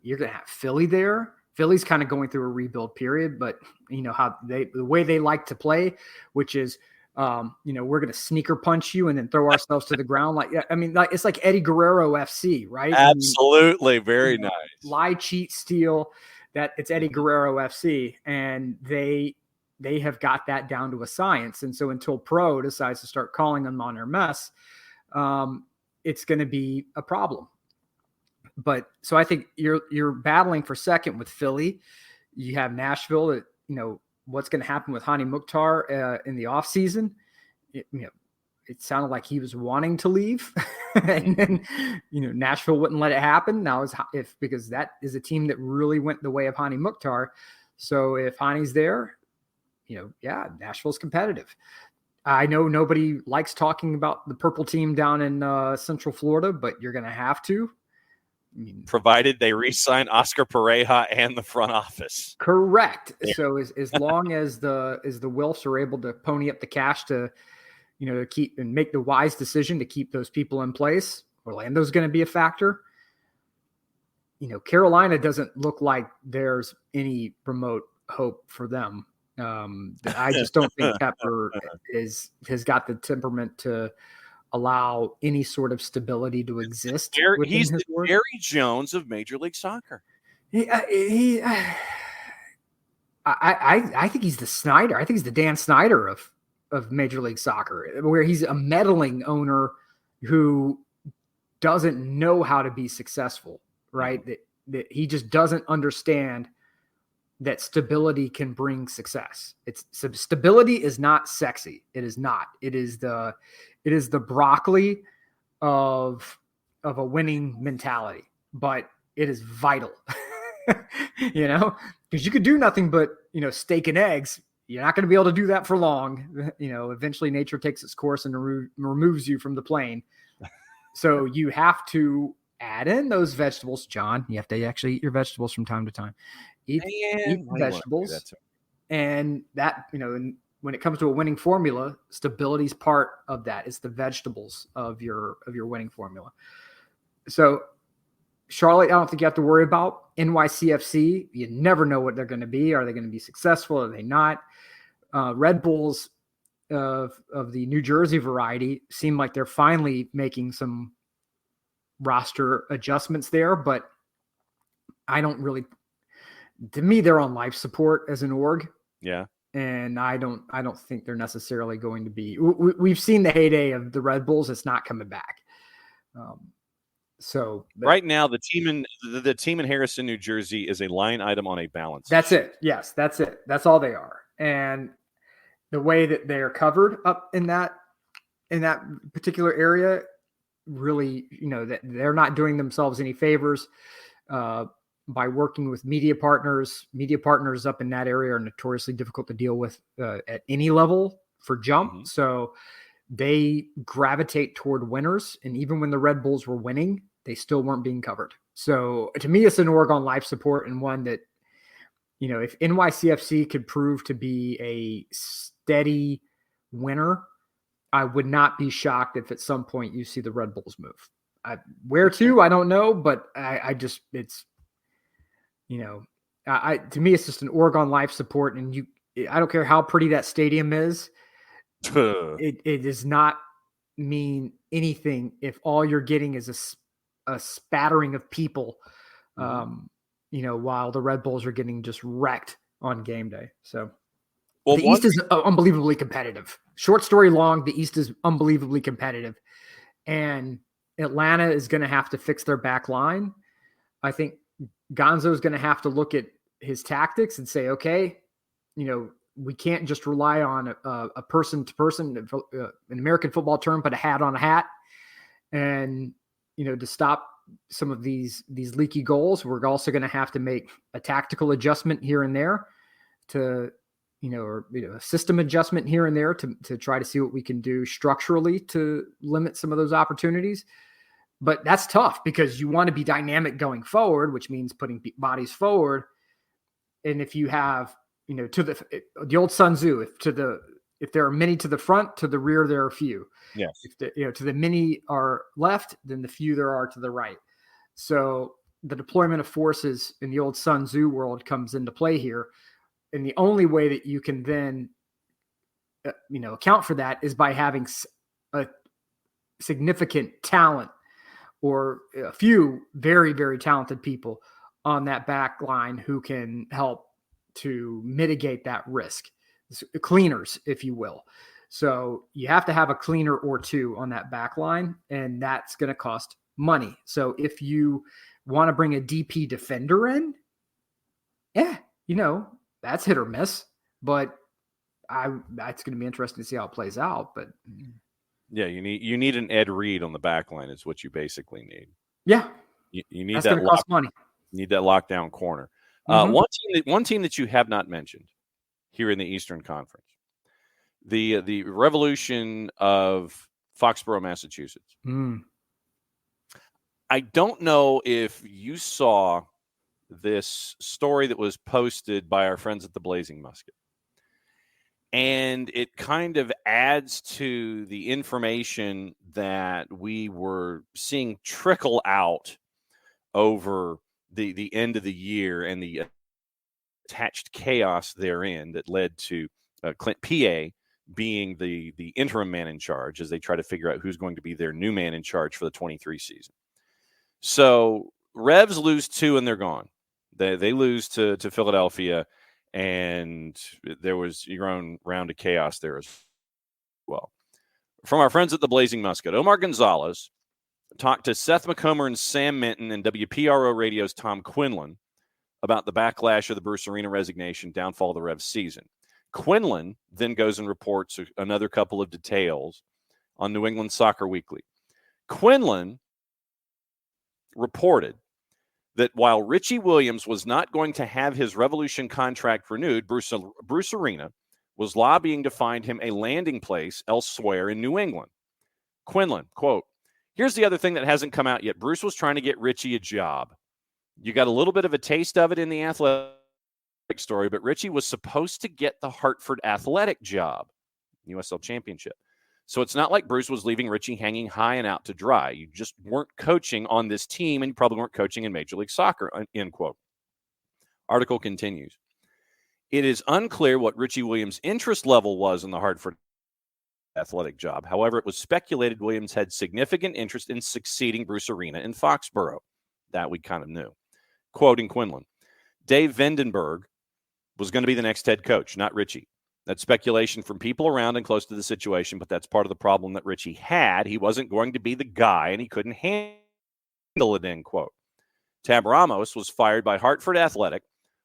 you're going to have Philly there. Philly's kind of going through a rebuild period, but how the way they like to play, which is, we're going to sneaker punch you and then throw ourselves to the ground. It's like Eddie Guerrero FC, right? Absolutely. Very nice. Lie, cheat, steal. That it's Eddie Guerrero FC. And they have got that down to a science. And so until Pro decides to start calling them on their mess, it's going to be a problem. But so I think you're battling for second with Philly. You have Nashville that, what's going to happen with Hani Mukhtar in the offseason. It sounded like he was wanting to leave. And then, Nashville wouldn't let it happen. Now, because that is a team that really went the way of Hani Mukhtar. So if Hani's there, Nashville's competitive. I know nobody likes talking about the purple team down in Central Florida, but you're going to have to. Provided they re-sign Oscar Pareja and the front office. Correct. Yeah. So as long as the Wilfs are able to pony up the cash to, to keep and make the wise decision to keep those people in place, Orlando's going to be a factor. Carolina doesn't look like there's any remote hope for them. I just don't think Pepper has got the temperament to allow any sort of stability to exist. He's the Jerry Jones of Major League Soccer. I think he's the Snyder. I think he's the Dan Snyder of Major League Soccer, where he's a meddling owner who doesn't know how to be successful, right? That he just doesn't understand that stability can bring success. Stability is not sexy. It is not. It is the broccoli of a winning mentality, but it is vital, because you could do nothing but, steak and eggs. You're not going to be able to do that for long. Eventually nature takes its course and removes you from the plane. So you have to add in those vegetables, John. You have to actually eat your vegetables from time to time. Eat vegetables, and that, when it comes to a winning formula, stability is part of that. It's the vegetables of your winning formula. So Charlotte, I don't think you have to worry about. NYCFC, you never know what they're going to be. Are they going to be successful? Are they not? Red Bulls of the New Jersey variety seem like they're finally making some roster adjustments there, but I don't really. To me, they're on life support as an org. Yeah. And I don't think they're necessarily going to be. We've seen the heyday of the Red Bulls. It's not coming back. Right now, the team in Harrison, New Jersey, is a line item on a balance. That's it. Yes, that's it. That's all they are. And the way that they are covered up in that particular area, really, that they're not doing themselves any favors. By working with media partners up in that area are notoriously difficult to deal with at any level for jump. Mm-hmm. So they gravitate toward winners. And even when the Red Bulls were winning, they still weren't being covered. So to me, it's an org on life support, and one that, if NYCFC could prove to be a steady winner, I would not be shocked if at some point you see the Red Bulls move. Where to, I don't know, but to me, it's just an org on life support, and I don't care how pretty that stadium is. It does not mean anything if all you're getting is a spattering of people, while the Red Bulls are getting just wrecked on game day. So the East is unbelievably competitive. Short story long, the East is unbelievably competitive, and Atlanta is going to have to fix their back line. I think Gonzo is going to have to look at his tactics and say, okay, we can't just rely on a person to person, an American football term, put a hat on a hat. And, to stop some of these leaky goals, we're also going to have to make a tactical adjustment here and there to, a system adjustment here and there to try to see what we can do structurally to limit some of those opportunities. But that's tough because you want to be dynamic going forward, which means putting bodies forward. And if you have, to the old Sun Tzu, if there are many to the front, to the rear, there are few. Yes. If to the many are left, then the few there are to the right. So the deployment of forces in the old Sun Tzu world comes into play here. And the only way that you can then, account for that is by having a significant talent or a few very, very talented people on that back line who can help to mitigate that risk. Cleaners, if you will. So you have to have a cleaner or two on that back line, and that's going to cost money. So if you want to bring a DP defender in, that's hit or miss, but that's going to be interesting to see how it plays out. But yeah, you need an Ed Reed on the back line is what you basically need. Yeah. You need that's that going to cost money. You need that lockdown corner. One team that you have not mentioned here in the Eastern Conference, the Revolution of Foxborough, Massachusetts. I don't know if you saw this story that was posted by our friends at the Blazing Musket. And it kind of adds to the information that we were seeing trickle out over the end of the year and the attached chaos therein that led to Clint PA being the interim man in charge as they try to figure out who's going to be their new man in charge for the 23 season. So Revs lose 2 and they're gone. They lose to Philadelphia, and there was your own round of chaos there as well. From our friends at the Blazing Musket, Omar Gonzalez talked to Seth McComber and Sam Minton and WPRO Radio's Tom Quinlan about the backlash of the Bruce Arena resignation, downfall of the Revs season. Quinlan then goes and reports another couple of details on New England Soccer Weekly. Quinlan reported that while Richie Williams was not going to have his Revolution contract renewed, Bruce Arena was lobbying to find him a landing place elsewhere in New England. Quinlan, quote, "Here's the other thing that hasn't come out yet. Bruce was trying to get Richie a job. You got a little bit of a taste of it in the Athletic story, but Richie was supposed to get the Hartford Athletic job, USL Championship. So it's not like Bruce was leaving Richie hanging high and out to dry. You just weren't coaching on this team, and you probably weren't coaching in Major League Soccer," end quote. Article continues. It is unclear what Richie Williams' interest level was in the Hartford Athletic job. However, it was speculated Williams had significant interest in succeeding Bruce Arena in Foxborough. That we kind of knew. Quoting Quinlan, Dave Vandenberg was going to be the next head coach, not Richie. That's speculation from people around and close to the situation, but that's part of the problem that Richie had. He wasn't going to be the guy, and he couldn't handle it, end quote. Tab Ramos was fired by Hartford Athletic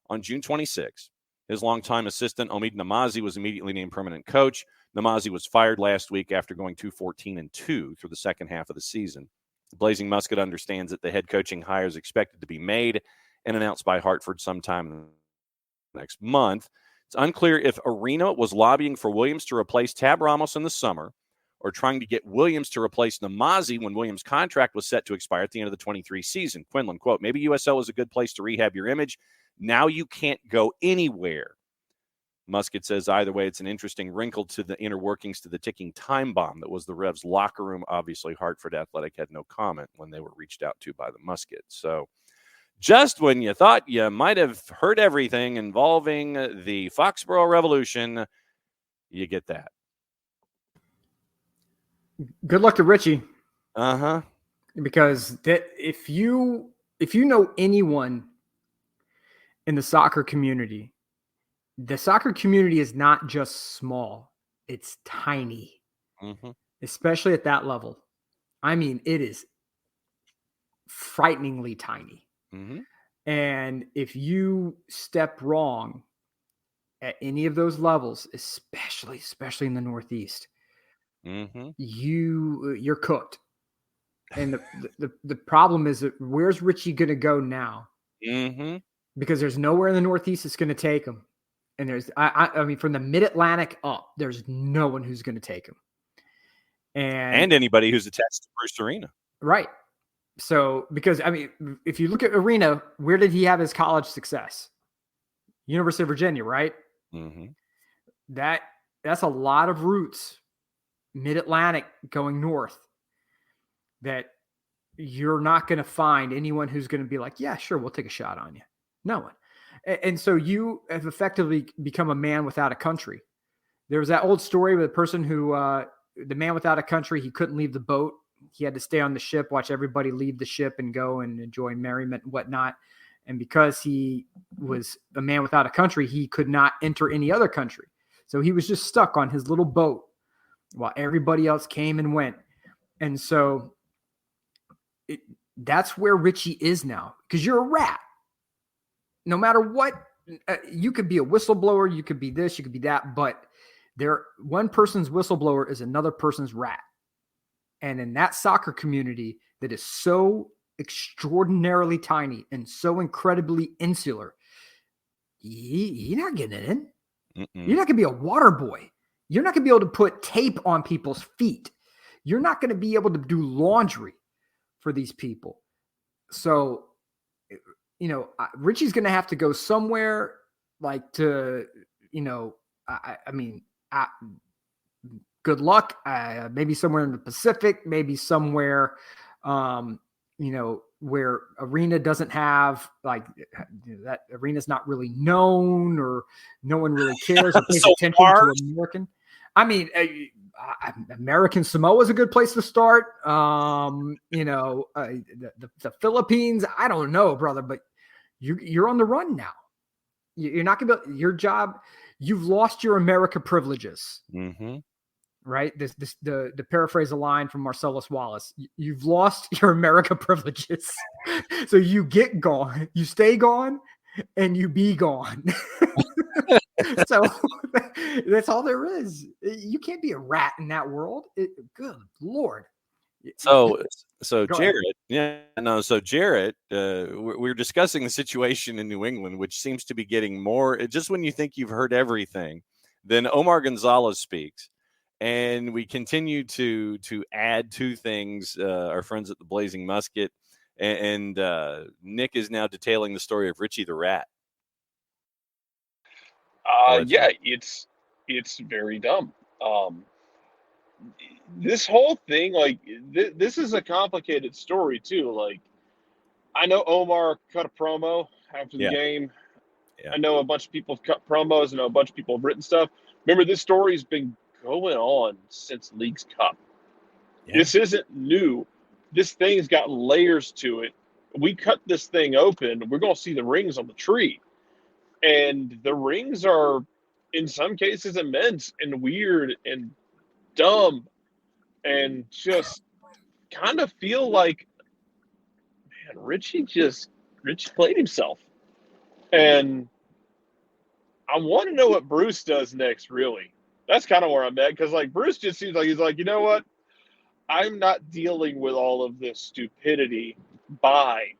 on June 26. His longtime assistant, Omid Namazi, was immediately named permanent coach. Namazi was fired last week after going 2-14-2 through the second half of the season. Blazing Musket understands that the head coaching hire is expected to be made and announced by Hartford sometime next month. It's unclear if Arena was lobbying for Williams to replace Tab Ramos in the summer or trying to get Williams to replace Namazi when Williams' contract was set to expire at the end of the 23 season. Quinlan, quote, "Maybe USL is a good place to rehab your image. Now you can't go anywhere." Musket says either way, it's an interesting wrinkle to the inner workings to the ticking time bomb that was the Revs locker room. Obviously, Hartford Athletic had no comment when they were reached out to by the Musket. So just when you thought you might have heard everything involving the Foxborough Revolution, you get that. Good luck to Richie. Uh-huh. Because if you know anyone in the soccer community is not just small, it's tiny, especially at that level. I mean, it is frighteningly tiny. And if you step wrong, at any of those levels, especially in the Northeast, you're cooked. And the problem is that where's Richie going to go now? Because there's nowhere in the Northeast that's going to take him. And there's, I mean, from the Mid-Atlantic up, there's no one who's going to take him. And anybody who's attached to Bruce Arena. Right. So, because, I mean, if you look at Arena, where did he have his college success? University of Virginia, right? That's a lot of routes, Mid-Atlantic going north, that you're not going to find anyone who's going to be like, yeah, sure, we'll take a shot on you. No one. And so you have effectively become a man without a country. There was that old story with a person who, the man without a country, he couldn't leave the boat. He had to stay on the ship, watch everybody leave the ship and go and enjoy merriment and whatnot. And because he was a man without a country, he could not enter any other country. So he was just stuck on his little boat while everybody else came and went. And so that's where Richie is now, because you're a rat. No matter what, you could be a whistleblower, you could be this, you could be that, but one person's whistleblower is another person's rat. And in that soccer community that is so extraordinarily tiny and so incredibly insular, you're not getting it in. You're not going to be a water boy. You're not going to be able to put tape on people's feet. You're not going to be able to do laundry for these people. So, you know, Richie's going to have to go somewhere like to, you know, I mean, good luck. Maybe somewhere in the Pacific, maybe somewhere, you know, where Arena doesn't have, like, that Arena's not really known, or no one really cares or pays attention to American. I mean, American Samoa is a good place to start. You know, the Philippines, I don't know, brother, but you're on the run now. You're not going to be your job. You've lost your America privileges. Right? The paraphrase a line from Marcellus Wallace. You've lost your America privileges. So you get gone, you stay gone, and you be gone. So that's all there is. You can't be a rat in that world. Good Lord. So Jarrett, so Jarrett, we're discussing the situation in New England, which seems to be getting more, just when you think you've heard everything, then Omar Gonzalez speaks. And we continue to add to things, our friends at the Blazing Musket, and Nick is now detailing the story of Richie the Rat. Yeah, it's very dumb. This whole thing, like, this is a complicated story too. Like, I know Omar cut a promo after the game. Yeah. I know a bunch of people have cut promos. I know a bunch of people have written stuff. Remember, this story's been going on since League's Cup. Yeah. This isn't new. This thing's got layers to it. We cut this thing open, we're going to see the rings on the tree. And the rings are, in some cases, immense and weird and dumb, and just kind of feel like, man, Richie played himself. And I want to know what Bruce does next, really. That's kind of where I'm at, because, like, Bruce just seems like he's like, you know what? I'm not dealing with all of this stupidity. Bye.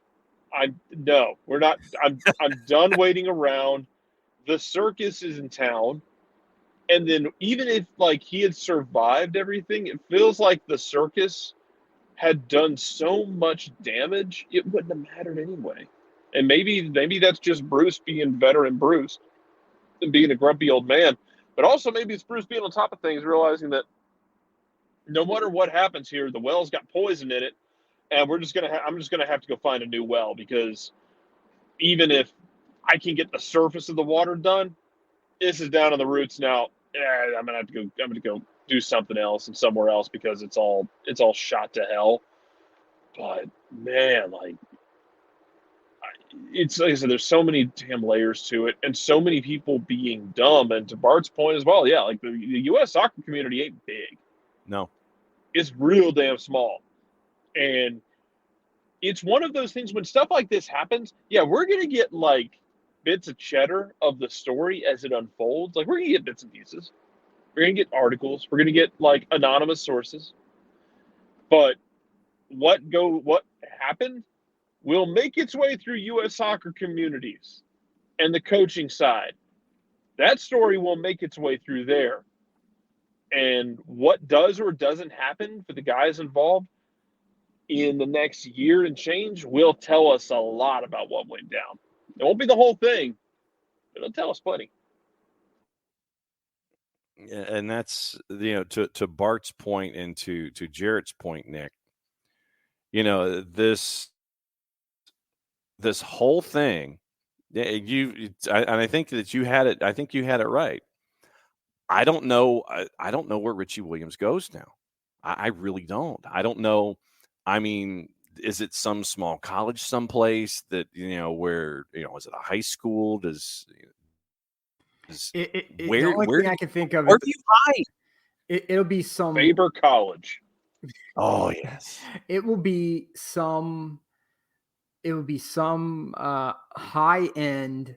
I'm done waiting around. The circus is in town. And then even if, like, he had survived everything, it feels like the circus had done so much damage, it wouldn't have mattered anyway. And maybe that's just Bruce being veteran Bruce and being a grumpy old man. But also maybe it's Bruce being on top of things, realizing that no matter what happens here, the well's got poison in it, and I'm just gonna have to go find a new well, because even if I can get the surface of the water done, this is down to the roots now. I'm gonna go do something else and somewhere else, because it's all shot to hell. But man, like, it's like I said, there's so many damn layers to it, and so many people being dumb. And to Bart's point as well, yeah, like the U.S. soccer community ain't big. No, it's real damn small, and it's one of those things when stuff like this happens. Yeah, we're gonna get like bits of cheddar of the story as it unfolds. Like, we're going to get bits and pieces. We're going to get articles. We're going to get, like, anonymous sources. But what happened will make its way through U.S. soccer communities and the coaching side. That story will make its way through there. And what does or doesn't happen for the guys involved in the next year and change will tell us a lot about what went down. It won't be the whole thing, but it'll tell us plenty. And that's, to Bart's point and to Jarrett's point, Nick, this whole thing, and I think that you had it. I think you had it right. I don't know where Richie Williams goes now. I really don't. I don't know. I mean, is it some small college someplace that, where, is it a high school? The only thing I can think of, where do you hide? It'll be some Faber College. Oh yes. It will be some high-end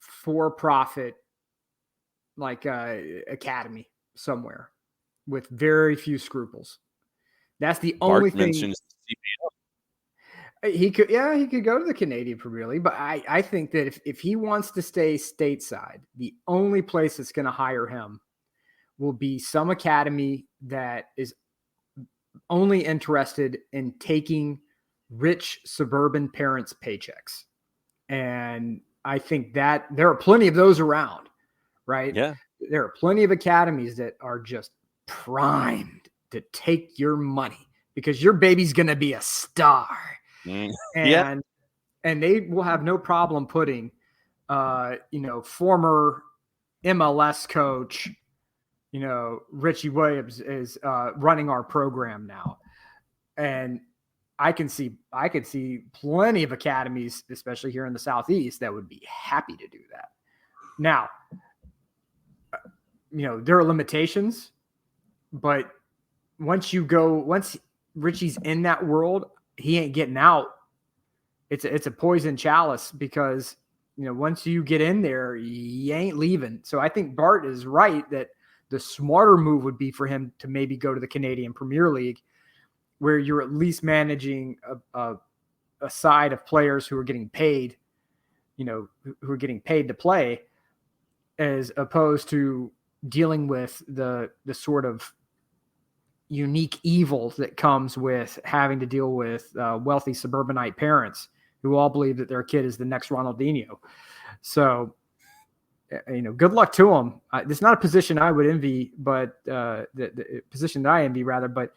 for-profit, like academy somewhere with very few scruples. That's the only thing. He could go to the Canadian Premier League, but I think that if he wants to stay stateside, the only place that's going to hire him will be some academy that is only interested in taking rich suburban parents' paychecks. And I think that there are plenty of those around, right? Yeah. There are plenty of academies that are just primed to take your money because your baby's going to be a star. And they will have no problem putting, former MLS coach, Richie Williams is running our program now. And I could see plenty of academies, especially here in the Southeast, that would be happy to do that. Now, there are limitations, but once Richie's in that world, he ain't getting out. It's a poison chalice because, once you get in there, you ain't leaving. So I think Bart is right that the smarter move would be for him to maybe go to the Canadian Premier League, where you're at least managing a side of players who are getting paid, who are getting paid to play, as opposed to dealing with the sort of unique evil that comes with having to deal with wealthy suburbanite parents who all believe that their kid is the next Ronaldinho. So, good luck to them. It's not a position I would envy, but the position that I envy rather, but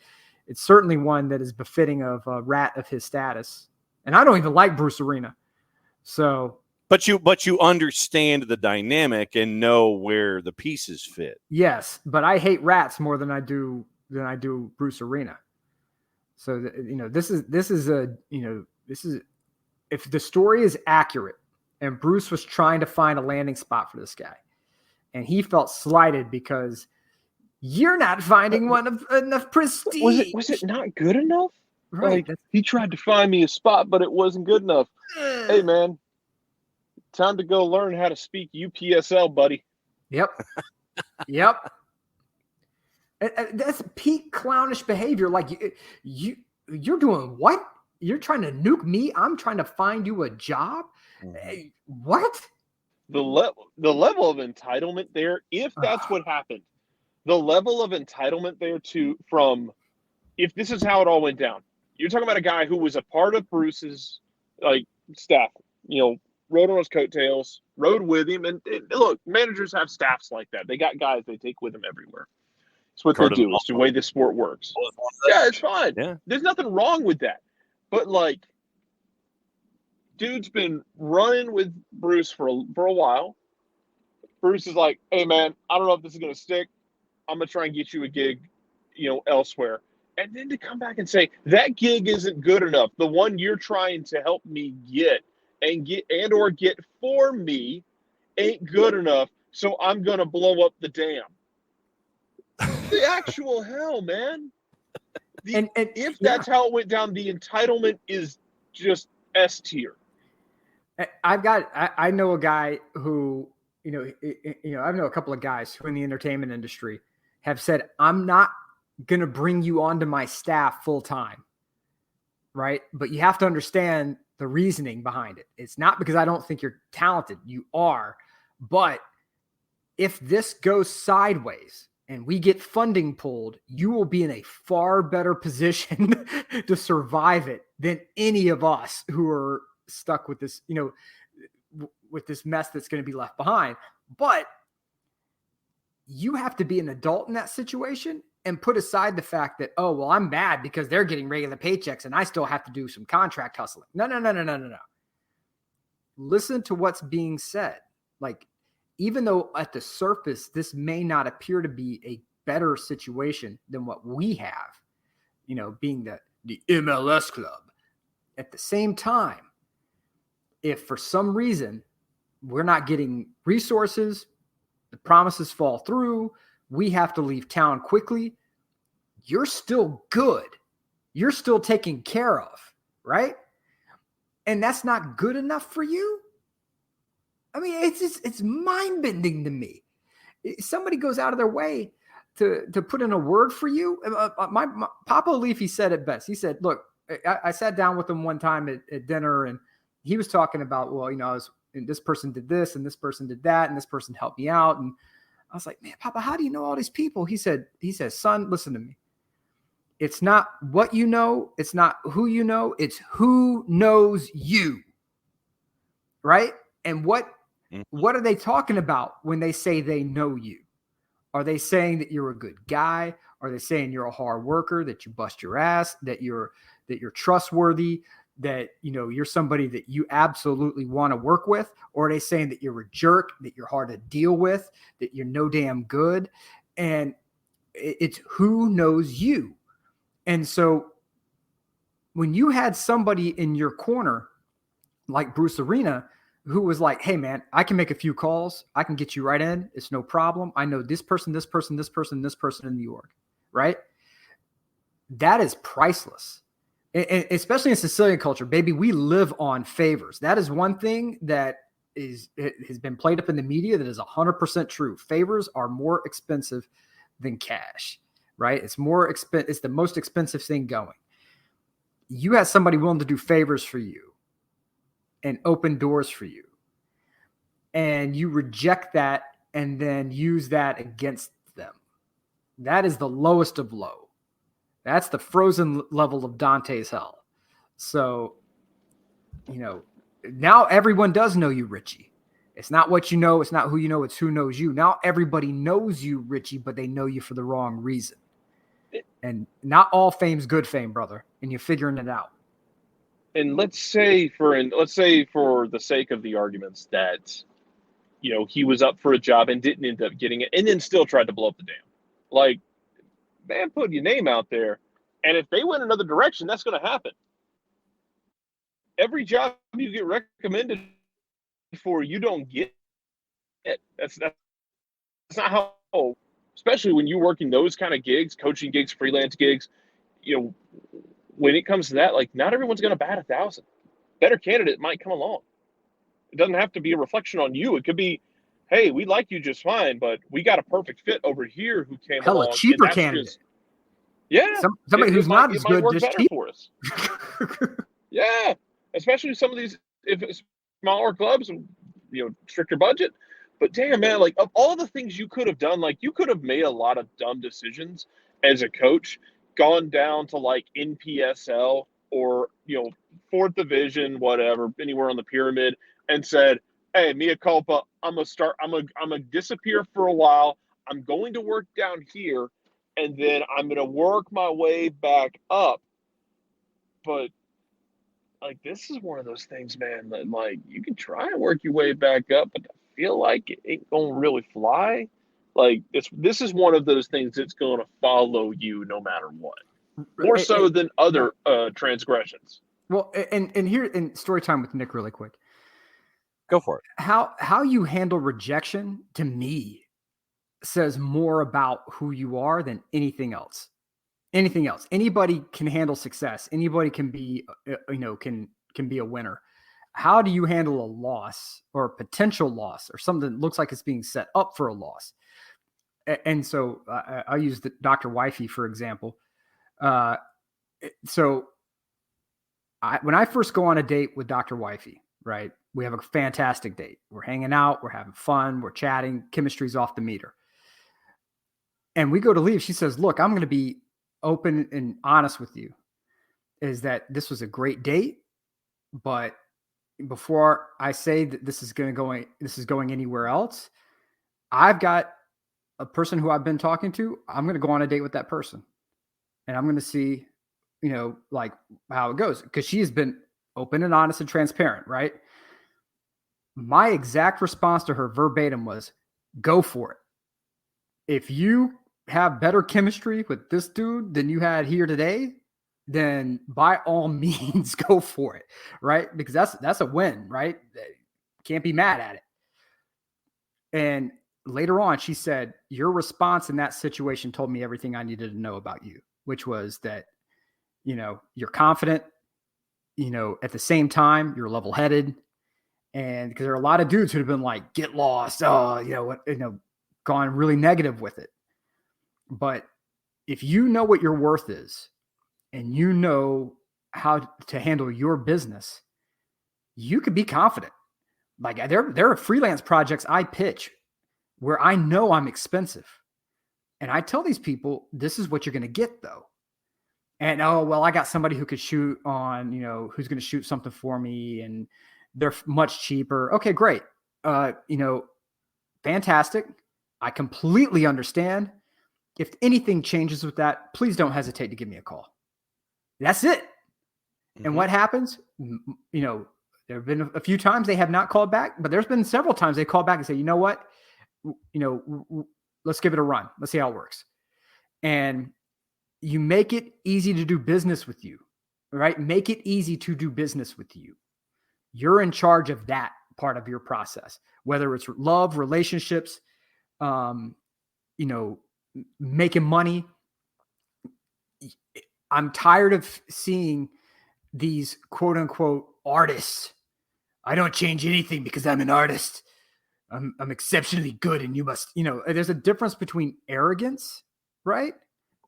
it's certainly one that is befitting of a rat of his status. And I don't even like Bruce Arena. So, but you understand the dynamic and know where the pieces fit. Yes, but I hate rats more than I do Bruce Arena. So this is if the story is accurate and Bruce was trying to find a landing spot for this guy and he felt slighted because you're not finding one of enough prestige. Was it not good enough? Right. Like, he tried to find me a spot, but it wasn't good enough. Hey man, time to go learn how to speak UPSL, buddy. Yep. That's peak clownish behavior. Like you're doing what? You're trying to nuke me. I'm trying to find you a job. What? The level of entitlement there, if that's what happened, the level of entitlement there if this is how it all went down. You're talking about a guy who was a part of Bruce's staff, rode on his coattails, rode with him. And look, managers have staffs like that. They got guys they take with them everywhere. It's what they do. It's the way this sport works. Yeah, it's fine. Yeah. There's nothing wrong with that. But, dude's been running with Bruce for a while. Bruce is like, hey, man, I don't know if this is going to stick. I'm going to try and get you a gig, elsewhere. And then to come back and say, that gig isn't good enough. The one you're trying to help me get or get for me ain't good enough, so I'm going to blow up the dam. The actual hell, man. If that's how it went down, the entitlement is just S tier. I know a guy who, I know a couple of guys who in the entertainment industry have said, I'm not going to bring you onto my staff full time. Right. But you have to understand the reasoning behind it. It's not because I don't think you're talented. You are. But if this goes sideways and we get funding pulled, you will be in a far better position to survive it than any of us who are stuck with this, with this mess that's going to be left behind. But you have to be an adult in that situation and put aside the fact that, oh, well, I'm mad because they're getting regular paychecks and I still have to do some contract hustling. No. Listen to what's being said. Like, even though at the surface, this may not appear to be a better situation than what we have, being the MLS club. At the same time, if for some reason we're not getting resources, the promises fall through, we have to leave town quickly, you're still good. You're still taken care of, right? And that's not good enough for you? I mean, it's mind-bending to me. Somebody goes out of their way to put in a word for you. My Papa Leafy said it best. He said, look, I sat down with him one time at dinner, and he was talking about, well, and this person did this, and this person did that, and this person helped me out. And I was like, man, Papa, how do you know all these people? He says, son, listen to me. It's not what you know. It's not who you know. It's who knows you. Right? And what are they talking about when they say they know you? Are they saying that you're a good guy? Are they saying you're a hard worker, that you bust your ass, that you're trustworthy, that you're somebody that you absolutely want to work with? Or are they saying that you're a jerk, that you're hard to deal with, that you're no damn good? And it's who knows you. And so when you had somebody in your corner like Bruce Arena, who was like, hey man, I can make a few calls. I can get you right in. It's no problem. I know this person, this person, this person, this person in New York, right? That is priceless. And especially in Sicilian culture, baby, we live on favors. That is one thing that has been played up in the media that is 100% true. Favors are more expensive than cash, right? It's it's the most expensive thing going. You have somebody willing to do favors for you and open doors for you, and you reject that and then use that against them. That is the lowest of low. That's the frozen level of Dante's hell. So, now everyone does know you, Richie. It's not what you know. It's not who you know. It's who knows you. Now everybody knows you, Richie, but they know you for the wrong reason. And not all fame's good fame, brother. And you're figuring it out. And let's say for the sake of the arguments that, he was up for a job and didn't end up getting it, and then still tried to blow up the dam. Like, man, put your name out there, and if they went another direction, that's going to happen. Every job you get recommended for, you don't get it. That's not how. Especially when you're working those kind of gigs, coaching gigs, freelance gigs, when it comes to that, like, not everyone's going to bat 1,000. Better candidate might come along. It doesn't have to be a reflection on you. It could be, hey, we like you just fine, but we got a perfect fit over here who came along. Hell, a cheaper candidate. Somebody who's not as good, just cheap for us. Yeah, especially some of these smaller clubs, stricter budget. But damn, man, like, of all the things you could have done, like, you could have made a lot of dumb decisions as a coach, gone down to like NPSL or, fourth division, whatever, anywhere on the pyramid, and said, hey, mea culpa, I'm going to disappear for a while. I'm going to work down here, and then I'm going to work my way back up. But, like, this is one of those things, man, that, like, you can try and work your way back up, but I feel like it ain't going to really fly. Like, this is one of those things that's going to follow you no matter what, more so than other transgressions. Well, and here in story time with Nick, really quick. Go for it. How you handle rejection, to me, says more about who you are than anything else. Anything else. Anybody can handle success. Anybody can be, can be a winner. how do you handle a loss or a potential loss or something that looks like it's being set up for a loss? And so I'll use Dr. Wifey, for example. So when I first go on a date with Dr. Wifey, right, we have a fantastic date. We're hanging out, we're having fun, we're chatting, chemistry's off the meter. And we go to leave. She says, look, I'm going to be open and honest with you, is that this was a great date, but before I say that this is going anywhere else, I've got a person who I've been talking to. I'm going to go on a date with that person, and I'm going to see, like how it goes, because she has been open and honest and transparent, right? My exact response to her verbatim was, go for it. If you have better chemistry with this dude than you had here today, then by all means go for it, right? Because that's a win, right? Can't be mad at it. And later on, she said, your response in that situation told me everything I needed to know about you, which was that, you're confident, at the same time, you're level-headed. And because there are a lot of dudes who have been like, get lost, gone really negative with it. But if you know what your worth is and you know how to handle your business, you could be confident. Like there are freelance projects I pitch where I know I'm expensive. And I tell these people, this is what you're going to get though. And, I got somebody who could shoot on, who's going to shoot something for me and they're much cheaper. Okay, great. Fantastic. I completely understand. If anything changes with that, please don't hesitate to give me a call. That's it. Mm-hmm. And what happens? There have been a few times they have not called back, but there's been several times they call back and say, you know what? Let's give it a run. Let's see how it works. And you make it easy to do business with you, right? Make it easy to do business with you. You're in charge of that part of your process, whether it's love, relationships, making money. I'm tired of seeing these quote unquote artists. I don't change anything because I'm an artist. I'm exceptionally good. And you must, there's a difference between arrogance, right?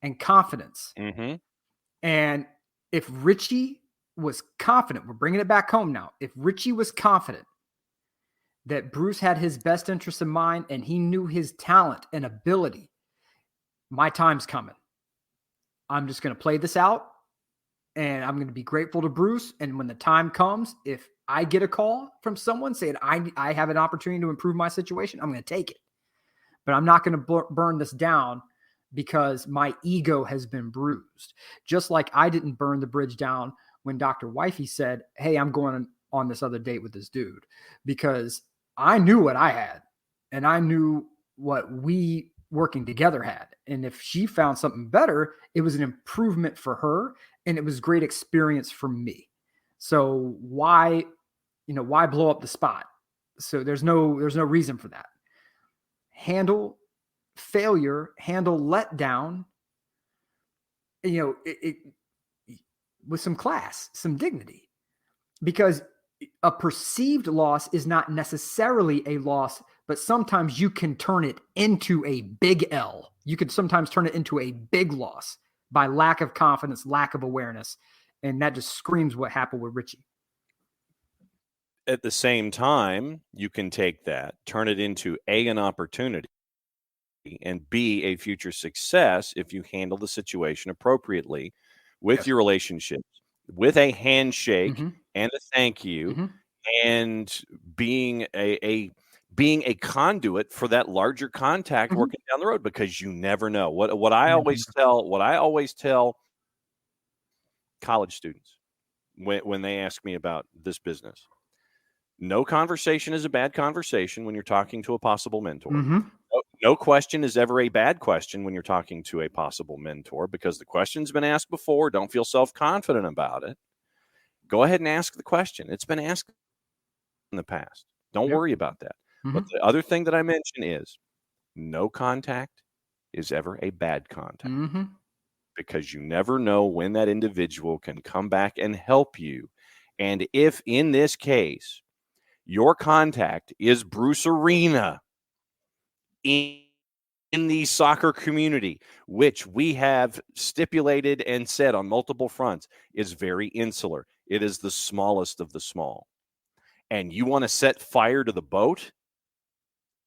And confidence. Mm-hmm. And if Richie was confident, we're bringing it back home now. If Richie was confident that Bruce had his best interests in mind and he knew his talent and ability, my time's coming. I'm just going to play this out and I'm going to be grateful to Bruce. And when the time comes, if I get a call from someone saying I have an opportunity to improve my situation, I'm going to take it. But I'm not going to burn this down because my ego has been bruised. Just like I didn't burn the bridge down when Dr. Wifey said, hey, I'm going on this other date with this dude, because I knew what I had and I knew what we working together had. And if she found something better, it was an improvement for her and it was great experience for me. So why blow up the spot? So there's no reason for that. Handle failure, handle letdown, with some class, some dignity, because a perceived loss is not necessarily a loss, but sometimes you can turn it into a big L. You could sometimes turn it into a big loss by lack of confidence, lack of awareness. And that just screams what happened with Richie. At the same time, you can take that, turn it into an opportunity, and B, a future success if you handle the situation appropriately with your relationships, with a handshake and a thank you, and being a conduit for that larger contact working down the road, because you never know. What I always tell college students when they ask me about this business, no conversation is a bad conversation when you're talking to a possible mentor. No question is ever a bad question when you're talking to a possible mentor, because the question's been asked before. Don't feel self-confident about it. Go ahead and ask the question. It's been asked in the past. Don't worry about that. But the other thing that I mention is no contact is ever a bad contact, because you never know when that individual can come back and help you And if in this case, your contact is Bruce Arena in the soccer community, which we have stipulated and said on multiple fronts is very insular. It is the smallest of the small. And you want to set fire to the boat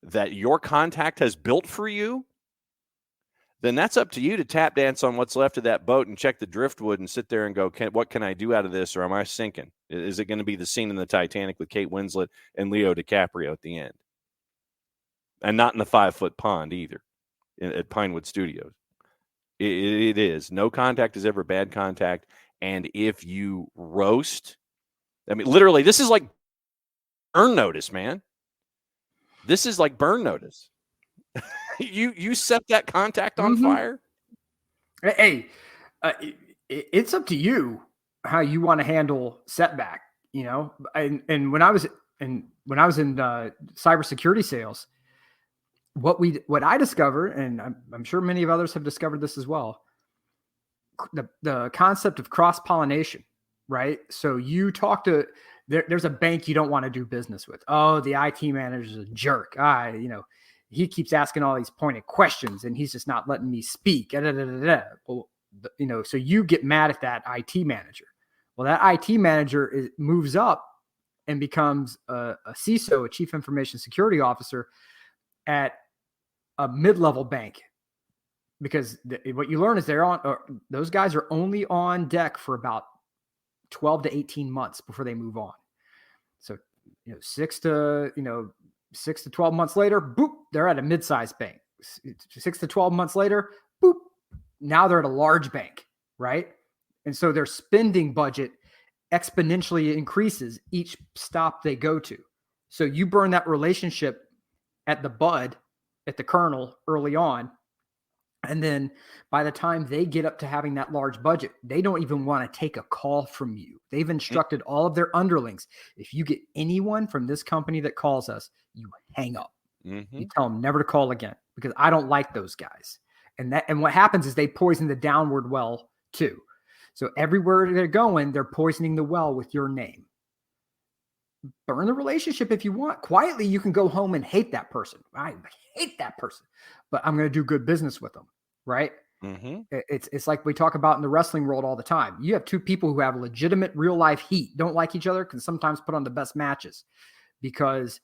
that your contact has built for you, then that's up to you to tap dance on what's left of that boat and check the driftwood and sit there and go, what can I do out of this, or am I sinking? Is it going to be the scene in the Titanic with Kate Winslet and Leo DiCaprio at the end? And not in the 5-foot pond either at Pinewood Studios. It is. No contact is ever bad contact. And if you roast, I mean, literally, this is like burn notice, man. This is like burn notice. You set that contact on fire. Hey, it's up to you how you want to handle setback. And when I was in cybersecurity sales, what I discovered, and I'm sure many of others have discovered this as well, the concept of cross-pollination, right? So you talk to there's a bank you don't want to do business with. Oh, the IT manager is a jerk. He keeps asking all these pointed questions and he's just not letting me speak. Well, so you get mad at that IT manager. Well, that IT manager moves up and becomes a CISO, a chief information security officer at a mid-level bank, because what you learn is those guys are only on deck for about 12 to 18 months before they move on. So, 6 to 12 months later, boop, they're at a mid-sized bank. 6 to 12 months later, boop, now they're at a large bank, right? And so their spending budget exponentially increases each stop they go to. So you burn that relationship at the bud, at the kernel early on. And then by the time they get up to having that large budget, they don't even want to take a call from you. They've instructed all of their underlings. If you get anyone from this company that calls us, you hang up. Mm-hmm. You tell them never to call again, because I don't like those guys. And what happens is they poison the downward well too. So everywhere they're going, they're poisoning the well with your name. Burn the relationship if you want. Quietly, you can go home and hate that person. I hate that person, but I'm going to do good business with them, right? Mm-hmm. It's like we talk about in the wrestling world all the time. You have two people who have legitimate real life heat, don't like each other, can sometimes put on the best matches because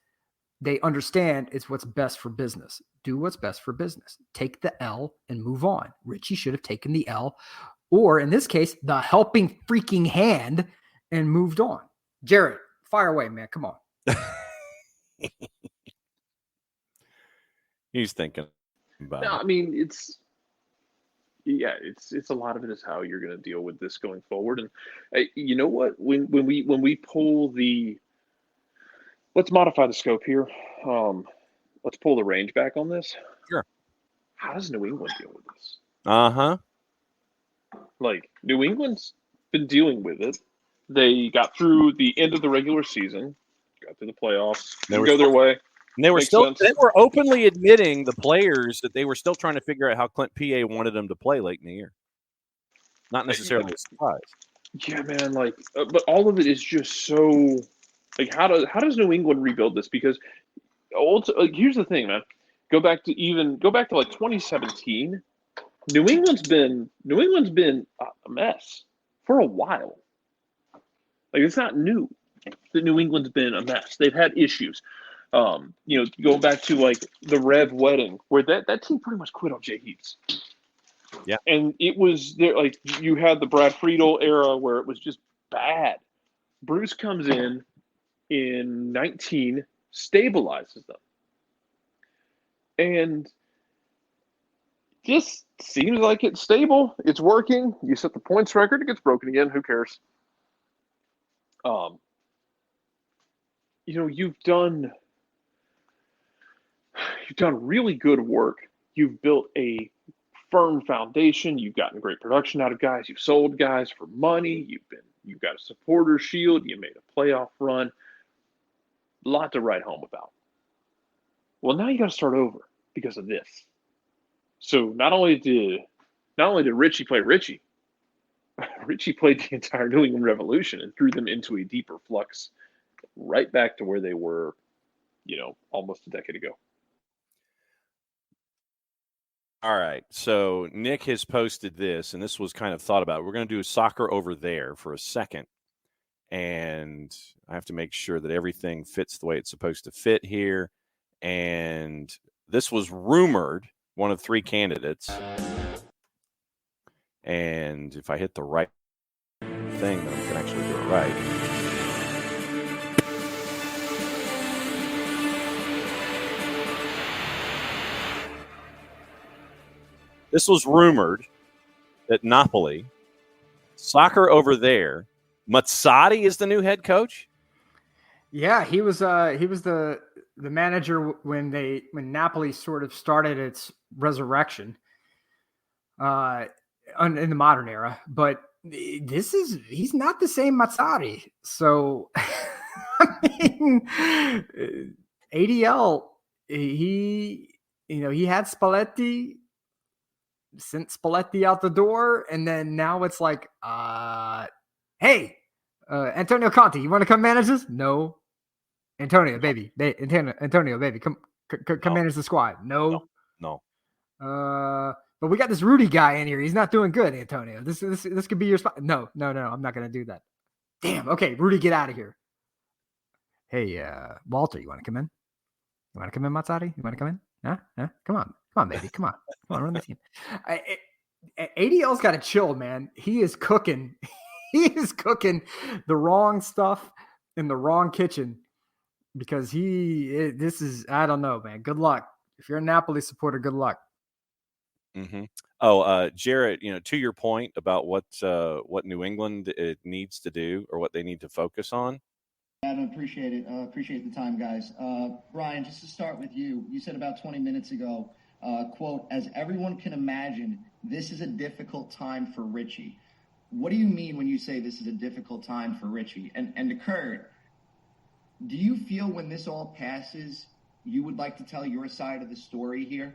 they understand it's what's best for business. Do what's best for business. Take the L and move on. Richie should have taken the L, or in this case, the helping freaking hand, and moved on. Jarrett, fire away, man. Come on. He's thinking about it. I mean, it's a lot of it is how you're going to deal with this going forward. And you know what? When we pull let's modify the scope here. Let's pull the range back on this. Sure. How does New England deal with this? Uh-huh. Like, New England's been dealing with it. They got through the end of the regular season, got through the playoffs, didn't go their way. And they were openly admitting, the players, that they were still trying to figure out how Clint PA wanted them to play late in the year. Not necessarily a surprise. Yeah, man. Like, but all of it is just so. Like, how does New England rebuild this? Because here's the thing, man. Go back to like 2017. New England's been a mess for a while. Like, it's not new that New England's been a mess. They've had issues. Going back to like the Rev wedding, where that team pretty much quit on Jay Heaps. Yeah. And it was there, like, you had the Brad Friedel era where it was just bad. Bruce comes in 19, stabilizes them. And just seems like it's stable. It's working. You set the points record, it gets broken again. Who cares? You've done really good work. You've built a firm foundation. You've gotten great production out of guys. You've sold guys for money. You've got a supporter shield. You made a playoff run. A lot to write home about. Well, now you got to start over because of this. So not only did Richie play Richie, Richie played the entire New England Revolution and threw them into a deeper flux, right back to where they were, almost a decade ago. All right. So Nick has posted this, and this was kind of thought about. We're going to do soccer over there for a second. And I have to make sure that everything fits the way it's supposed to fit here. And this was rumored, one of 3 candidates. And if I hit the right thing, then I can actually do it right. This was rumored that Napoli, soccer over there, Mazzari is the new head coach. Yeah, he was the manager when Napoli sort of started its resurrection in the modern era. But he's not the same Mazzari. So I mean, ADL, he had Spalletti, sent Spalletti out the door, and then now it's like, hey, Antonio Conte, you want to come manage this? No. Antonio, baby, come manage the squad. No. But we got this Rudy guy in here. He's not doing good, Antonio. This could be your spot. No. I'm not going to do that. Damn. Okay, Rudy, get out of here. Hey, Walter, you want to come in? You want to come in, Mazzari? You want to come in? Huh? Come on, baby. Come on, run the team. ADL's got to chill, man. He is cooking. He is cooking the wrong stuff in the wrong kitchen because I don't know, man. Good luck. If you're a Napoli supporter, good luck. Mm-hmm. Oh, Jarrett, to your point about what New England needs to do or what they need to focus on. Adam, appreciate it. Appreciate the time, guys. Brian, just to start with you, you said about 20 minutes ago, quote, as everyone can imagine, this is a difficult time for Richie. What do you mean when you say this is a difficult time for Richie? And to Kurt, do you feel when this all passes, you would like to tell your side of the story here?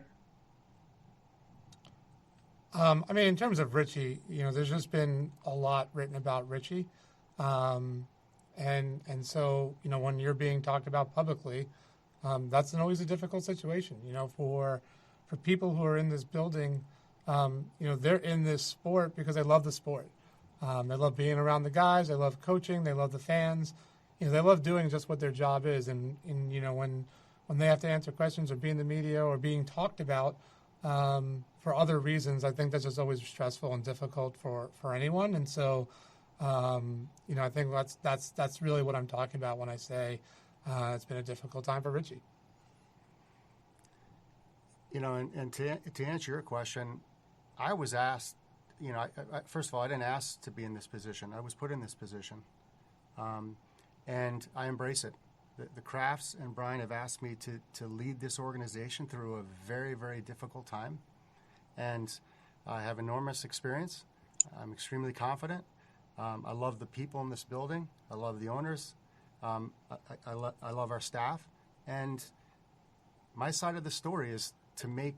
I mean, in terms of Richie, there's just been a lot written about Richie. And so, when you're being talked about publicly, that's always a difficult situation, for people who are in this building, they're in this sport because they love the sport. They love being around the guys. They love coaching. They love the fans. They love doing just what their job is. And when they have to answer questions or be in the media or being talked about for other reasons, I think that's just always stressful and difficult for anyone. And so, I think that's really what I'm talking about when I say it's been a difficult time for Richie. And to answer your question, I was asked, first of all, I didn't ask to be in this position. I was put in this position. And I embrace it. The Crafts and Brian have asked me to lead this organization through a very, very difficult time. And I have enormous experience. I'm extremely confident. I love the people in this building. I love the owners. I love our staff. And my side of the story is to make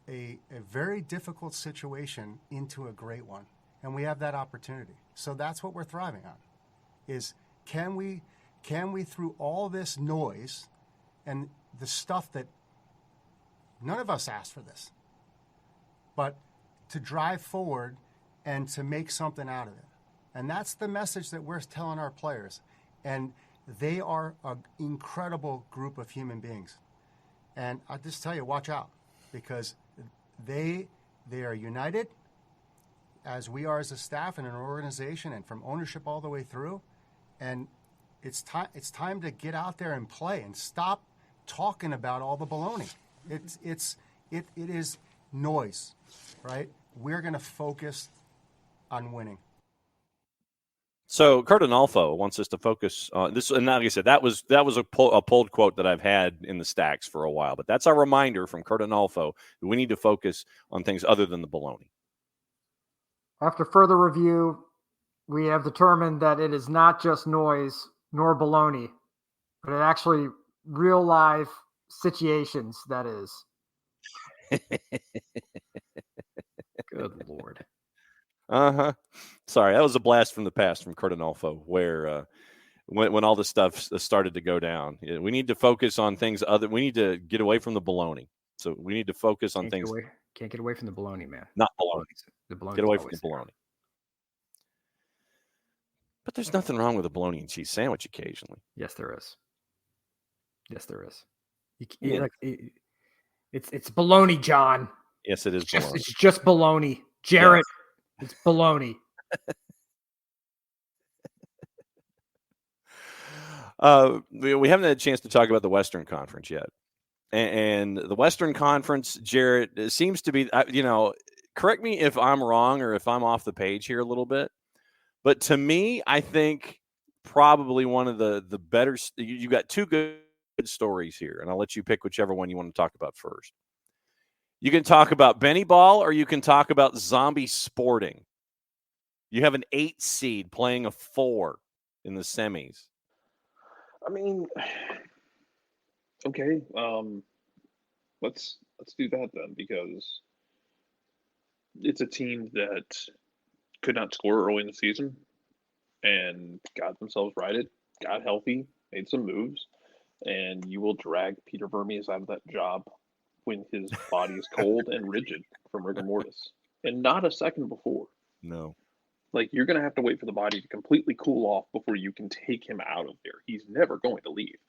a very difficult situation into a great one. And we have that opportunity. So that's what we're thriving on, is can we, through all this noise and the stuff that none of us asked for this, but to drive forward and to make something out of it. And that's the message that we're telling our players. And they are an incredible group of human beings. And I just tell you, watch out, because they are united, as we are as a staff and an organization, and from ownership all the way through. And it's time to get out there and play and stop talking about all the baloney. It is noise, right? We're going to focus on winning. So Kurt Analfo wants us to focus on this, and like I said, that was a pulled quote that I've had in the stacks for a while. But that's a reminder from Kurt Analfo that we need to focus on things other than the baloney. After further review, we have determined that it is not just noise nor baloney, but it actually real life situations. That is. Good Lord. Sorry, that was a blast from the past from Kurt Anolfo, where when all this stuff started to go down, we need to focus on things we need to get away from the baloney. So we need to focus on things. Can't get away from the baloney, man. Not baloney. The baloney. Get away from the baloney. But there's nothing wrong with a bologna and cheese sandwich occasionally. Yes, there is. Yes, there is. It's bologna, John. Yes, it is. It's just bologna, Jarrett. Yes. It's bologna. We haven't had a chance to talk about the Western Conference yet, and the Western Conference, Jarrett, seems to be. Correct me if I'm wrong or if I'm off the page here a little bit. But to me, I think probably one of the better – you got two good stories here, and I'll let you pick whichever one you want to talk about first. You can talk about Benny Ball or you can talk about Zombie Sporting. You have an 8 seed playing a 4 in the semis. I mean, okay, let's do that then, because it's a team that – could not score early in the season and got themselves righted, got healthy, made some moves, and you will drag Peter Vermes out of that job when his body is cold and rigid from rigor mortis, and not a second before. No. Like, you're going to have to wait for the body to completely cool off before you can take him out of there. He's never going to leave.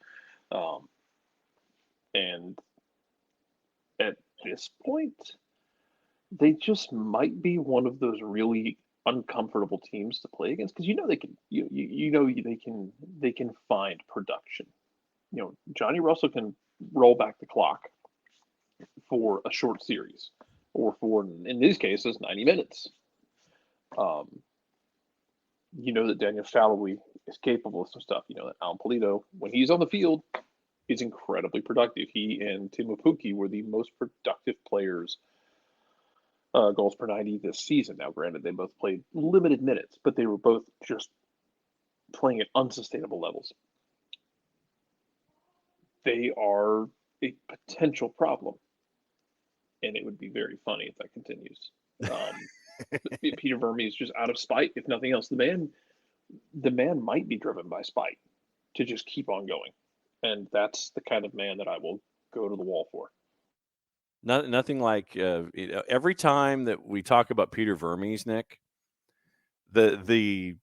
And at this point, they just might be one of those really uncomfortable teams to play against, because they can find production. Johnny Russell can roll back the clock for a short series, or for, in these cases, 90 minutes. That Daniel Shallowy is capable of some stuff. That Alan Polito, when he's on the field, is incredibly productive. He and Tim Mapuki were the most productive players goals per 90 this season. Now, granted, they both played limited minutes, but they were both just playing at unsustainable levels. They are a potential problem, and it would be very funny if that continues. Peter Vermes is just out of spite, if nothing else. The man might be driven by spite to just keep on going, and that's the kind of man that I will go to the wall for. Nothing like every time that we talk about Peter Vermes, Nick. The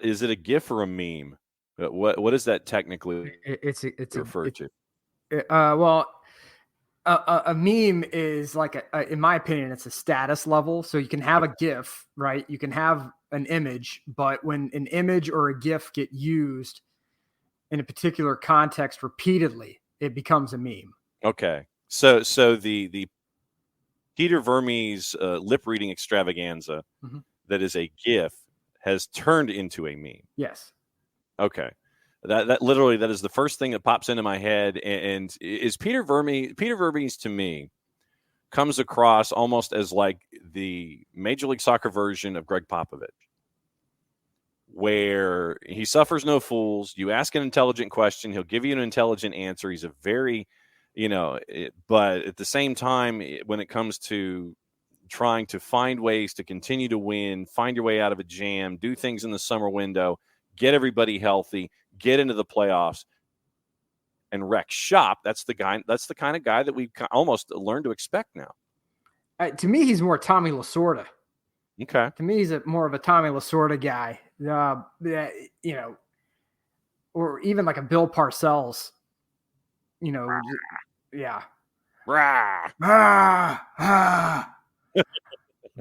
is it a GIF or a meme? What is that technically? It's referred to. A meme is like in my opinion, it's a status level. So you can have a GIF, right? You can have an image, but when an image or a GIF get used in a particular context repeatedly, it becomes a meme. Okay. So the Peter Vermes lip reading extravaganza that is a GIF has turned into a meme. Yes. Okay. That literally, that is the first thing that pops into my head. And is Peter Vermes to me comes across almost as like the Major League Soccer version of Greg Popovich, where he suffers no fools. You ask an intelligent question, he'll give you an intelligent answer. He's a very, but at the same time, when it comes to trying to find ways to continue to win, find your way out of a jam, do things in the summer window, get everybody healthy, get into the playoffs, and wreck shop. That's the kind of guy that we almost learned to expect now. To me, he's more Tommy Lasorda. Okay. To me, he's more of a Tommy Lasorda guy. Or even like a Bill Parcells. Yeah.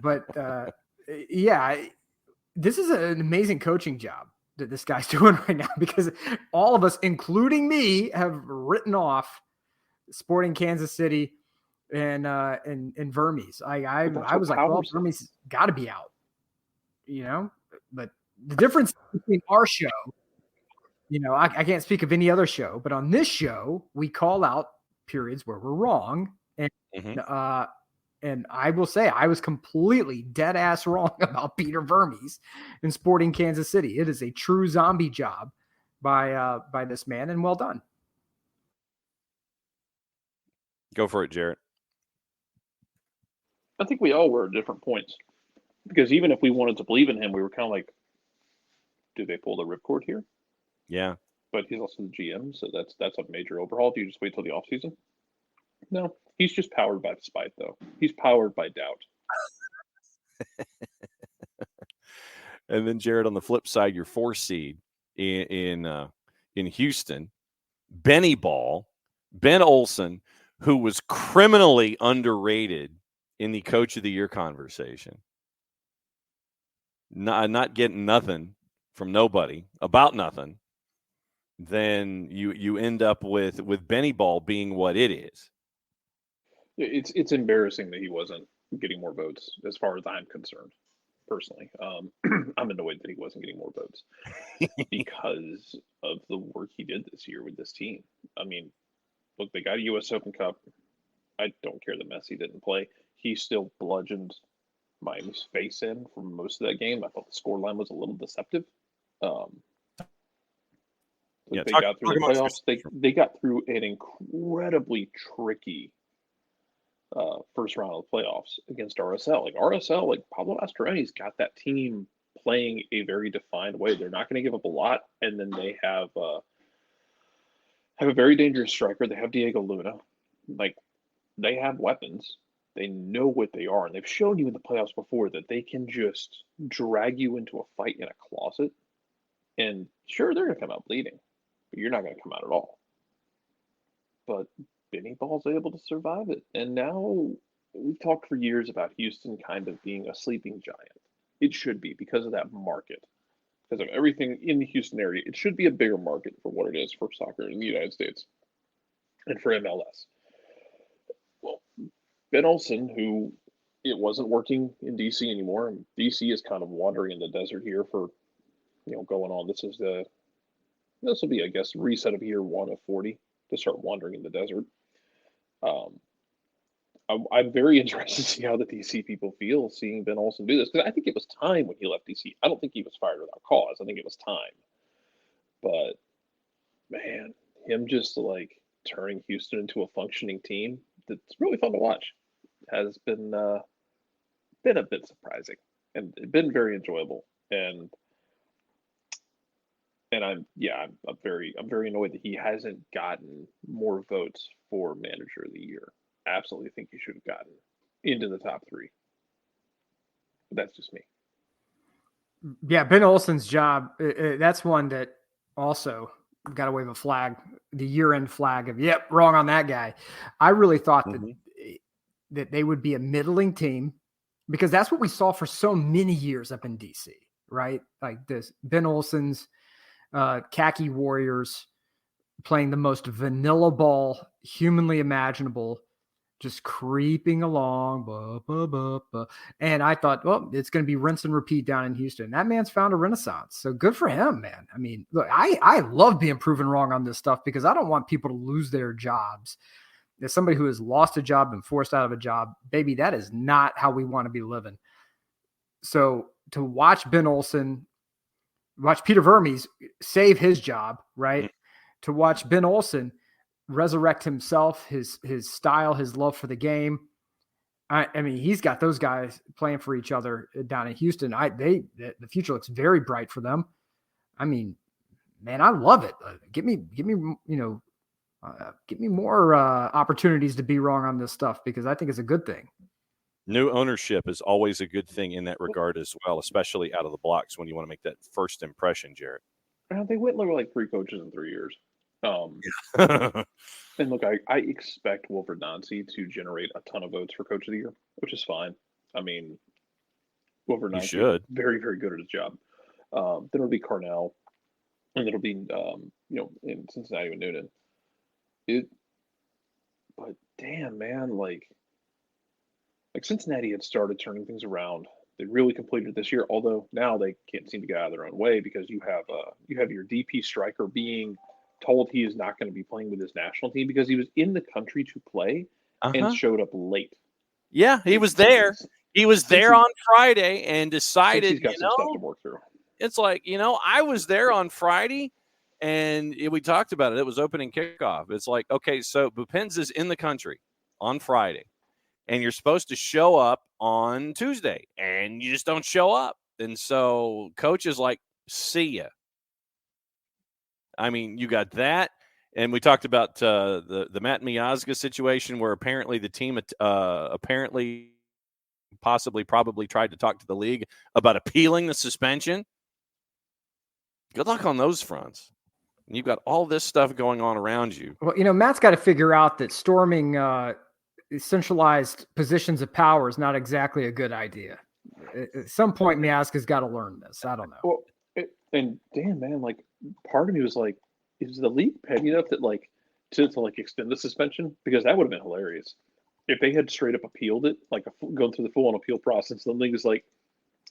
But this is an amazing coaching job that this guy's doing right now, because all of us, including me, have written off Sporting Kansas City and Vermes. I was like, well, Vermes got to be out, But the difference between our show, I can't speak of any other show, but on this show, we call out periods where we're wrong. And I will say I was completely dead ass wrong about Peter Vermes in Sporting Kansas City. It is a true zombie job by this man, and well done. Go for it, Jarrett. I think we all were at different points Because even if we wanted to believe in him, we were kind of like, do they pull the ripcord here? Yeah. But he's also the GM, so that's a major overhaul. Do you just wait till the offseason? No. He's just powered by spite, though. He's powered by doubt. And then, Jarrett, on the flip side, your 4 seed in Houston, Benny Ball, Ben Olsen, who was criminally underrated in the Coach of the Year conversation. Not getting nothing from nobody about nothing. Then you end up with Benny Ball being what it is. It's embarrassing that he wasn't getting more votes, as far as I'm concerned. Personally, I'm annoyed that he wasn't getting more votes because of the work he did this year with this team. I mean, look, they got a U.S. Open Cup. I don't care that Messi didn't play. He still bludgeoned Miami's face in for most of that game. I thought the scoreline was a little deceptive. They got through the playoffs. They got through an incredibly tricky first round of the playoffs against RSL. Like Pablo Mastroeni's got that team playing a very defined way. They're not going to give up a lot, and then they have a very dangerous striker. They have Diego Luna. Like, they have weapons. They know what they are, and they've shown you in the playoffs before that they can just drag you into a fight in a closet. And sure, they're going to come out bleeding, but you're not going to come out at all. But Benny Ball's able to survive it. And now we've talked for years about Houston kind of being a sleeping giant. It should be because of that market. Because of everything in the Houston area, it should be a bigger market for what it is for soccer in the United States and for MLS. Well, Ben Olsen, who it wasn't working in DC anymore, and DC is kind of wandering in the desert here for, going on. This will be, I guess, reset of year 1 of 40 to start wandering in the desert. I'm very interested to see how the DC people feel seeing Ben Olsen do this, because I think it was time when he left DC. I don't think he was fired without cause. I think it was time. But, man, him just, turning Houston into a functioning team that's really fun to watch has been a bit surprising and been very enjoyable. And I'm very annoyed that he hasn't gotten more votes for Manager of the Year. Absolutely think he should have gotten into the top 3. But that's just me. Yeah, Ben Olsen's job, that's one that also got to wave a flag, the year-end flag of, yep, wrong on that guy. I really thought that they would be a middling team, because that's what we saw for so many years up in DC, right? Like this, Ben Olsen's khaki Warriors playing the most vanilla ball humanly imaginable, just creeping along. And I thought, well, it's going to be rinse and repeat down in Houston. That man's found a renaissance. So good for him, man. I mean, look, I love being proven wrong on this stuff, because I don't want people to lose their jobs. As somebody who has lost a job and forced out of a job, baby, that is not how we want to be living. So to watch Ben Olsen, watch Peter Vermes save his job, right? To watch Ben Olsen resurrect himself, his style, his love for the game. I mean, he's got those guys playing for each other down in Houston. The future looks very bright for them. I mean, man, I love it. Give me more opportunities to be wrong on this stuff, because I think it's a good thing. New ownership is always a good thing in that regard as well, especially out of the blocks when you want to make that first impression, Jarrett. They went like 3 coaches in 3 years. And look, I expect Wilfred Nancy to generate a ton of votes for Coach of the Year, which is fine. I mean, Wilfred Nancy is very, very good at his job. Then it'll be Carnell, and it'll be in Cincinnati with Noonan. But damn, man, like Cincinnati had started turning things around. They really completed this year, although now they can't seem to get out of their own way, because you have your DP striker being told he is not going to be playing with his national team because he was in the country to play and showed up late. Yeah, he was there. He was there on Friday and decided, he's got some stuff to work through. It's like, I was there on Friday and we talked about it. It was opening kickoff. It's like, okay, so Bupenz is in the country on Friday, and you're supposed to show up on Tuesday, and you just don't show up. And so coach is like, see ya. I mean, you got that. And we talked about the Matt Miazga situation where apparently the team probably tried to talk to the league about appealing the suspension. Good luck on those fronts. And you've got all this stuff going on around you. Well, Matt's got to figure out that storming centralized positions of power is not exactly a good idea. At some point, Miazga's got to learn this. I don't know. Well, and damn, man, like part of me was like, is the league petty enough that like to extend the suspension? Because that would have been hilarious if they had straight up appealed it, like going through the full on appeal process. The league is like,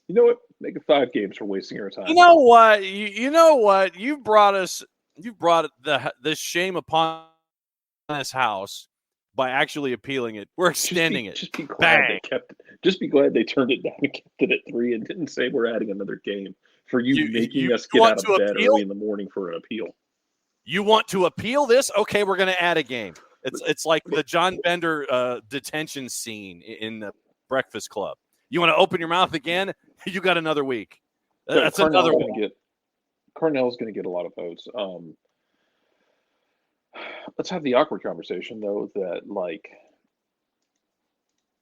you know what? Make it 5 games for wasting our time. You know what? You know what? You brought this shame upon this house by actually appealing it. We're extending it. Just be glad they kept it. Just be glad they turned it down and kept it at 3 and didn't say we're adding another game for you making us get out of bed early in the morning for an appeal. You want to appeal this? Okay, we're going to add a game. It's like the John Bender detention scene in the Breakfast Club. You want to open your mouth again? You got another week. That's another one. Carnell's going to get a lot of votes. Let's have the awkward conversation, though, that, like,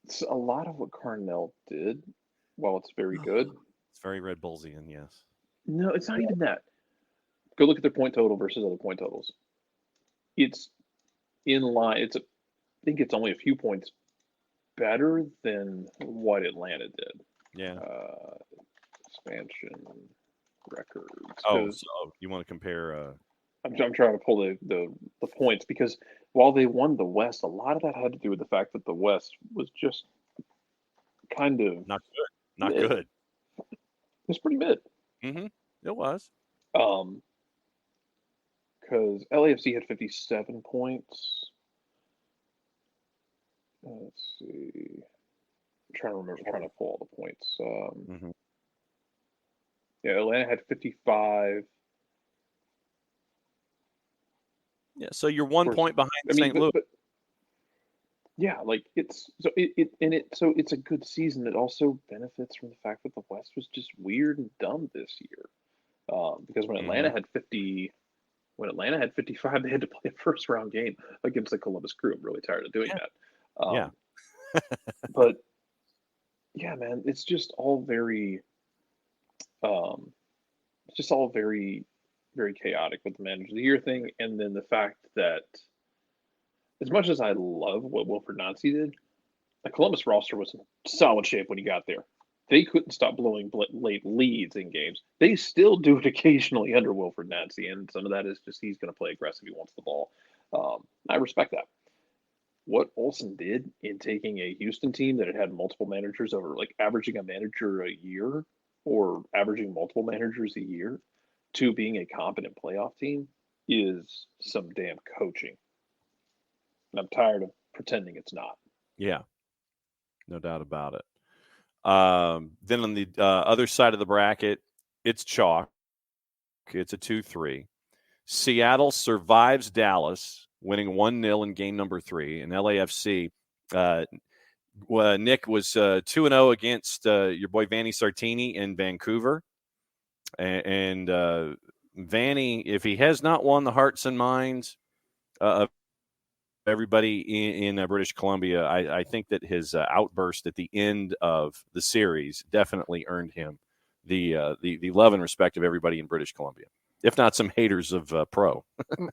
it's a lot of what Carnell did, while it's very good. It's very Red Bullsian, yes. No, it's not even that. Go look at their point total versus other point totals. It's in line. I think it's only a few points better than what Atlanta did. Yeah. Expansion records. Oh, so you want to compare? I'm trying to pull the points because while they won the West, a lot of that had to do with the fact that the West was just kind of not good. Not good. It was pretty mid. Mm-hmm. It was. Because LAFC had 57 points. Let's see. I'm trying to pull all the points. Yeah, Atlanta had 55. Yeah, so you're 1 point behind St. Louis. But, yeah, like it's a good season. It also benefits from the fact that the West was just weird and dumb this year. Because when Atlanta had 55, they had to play a first round game against the Columbus Crew. I'm really tired of doing that. But yeah, man, it's just all very, very chaotic with the manager of the year thing. And then the fact that as much as I love what Wilfred Nancy did, the Columbus roster was in solid shape when he got there. They couldn't stop blowing late leads in games. They still do it occasionally under Wilfred Nancy, and some of that is just he's going to play aggressive. He wants the ball. I respect that. What Olsen did in taking a Houston team that had multiple managers over, like averaging a manager a year or averaging multiple managers a year, to being a competent playoff team is some damn coaching. And I'm tired of pretending it's not. Yeah, no doubt about it. Then on the other side of the bracket, it's chalk. It's a 2-3. Seattle survives Dallas, winning 1-0 in game number 3. And LAFC, Nick was 2-0 against your boy Vanni Sartini in Vancouver. And Vanni, if he has not won the hearts and minds of everybody in British Columbia, I think that his outburst at the end of the series definitely earned him the love and respect of everybody in British Columbia, if not some haters of pro.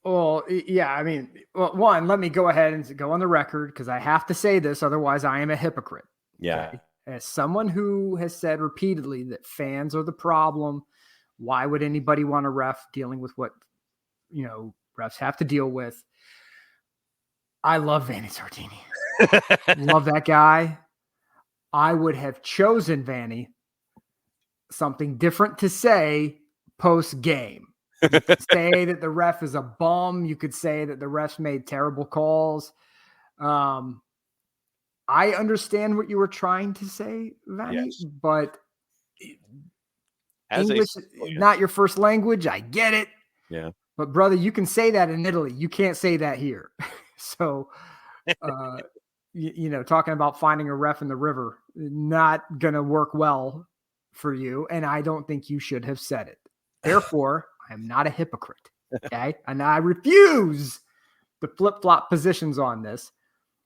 Well, yeah, I mean, one, let me go ahead and go on the record because I have to say this, otherwise I am a hypocrite. Yeah. Okay? As someone who has said repeatedly that fans are the problem, why would anybody want a ref dealing with what, refs have to deal with? I love Vanni Sartini. Love that guy. I would have chosen Vanni something different to say post-game. You could say that the ref is a bum. You could say that the refs made terrible calls. I understand what you were trying to say, Vanni, but As English not your first language. I get it. Yeah. But brother, you can say that in Italy. You can't say that here. So talking about finding a ref in the river, not going to work well for you. And I don't think you should have said it. Therefore, I'm not a hypocrite. Okay. And I refuse to flip-flop positions on this.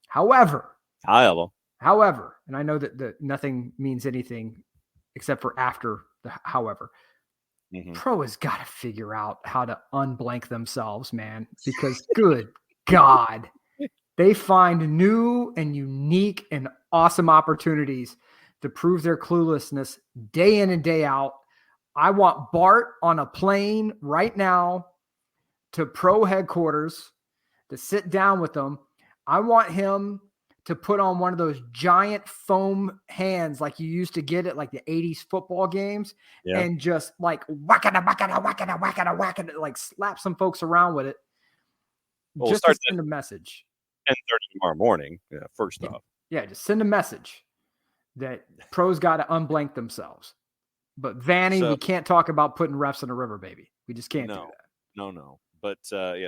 However, and I know that nothing means anything except for after the however. Mm-hmm. Pro has got to figure out how to unblank themselves, man, because good God, they find new and unique and awesome opportunities to prove their cluelessness day in and day out. I want Bart on a plane right now to Pro headquarters to sit down with them. I want him to put on one of those giant foam hands like you used to get at like the 80s football games and just like whack-a-da, like slap some folks around with it. Well, just to send a message. 10:30 tomorrow morning. Yeah, first off. Yeah, just send a message that Pros got to unblank themselves. But Vanny, we can't talk about putting refs in a river, baby. We just can't do that. No. But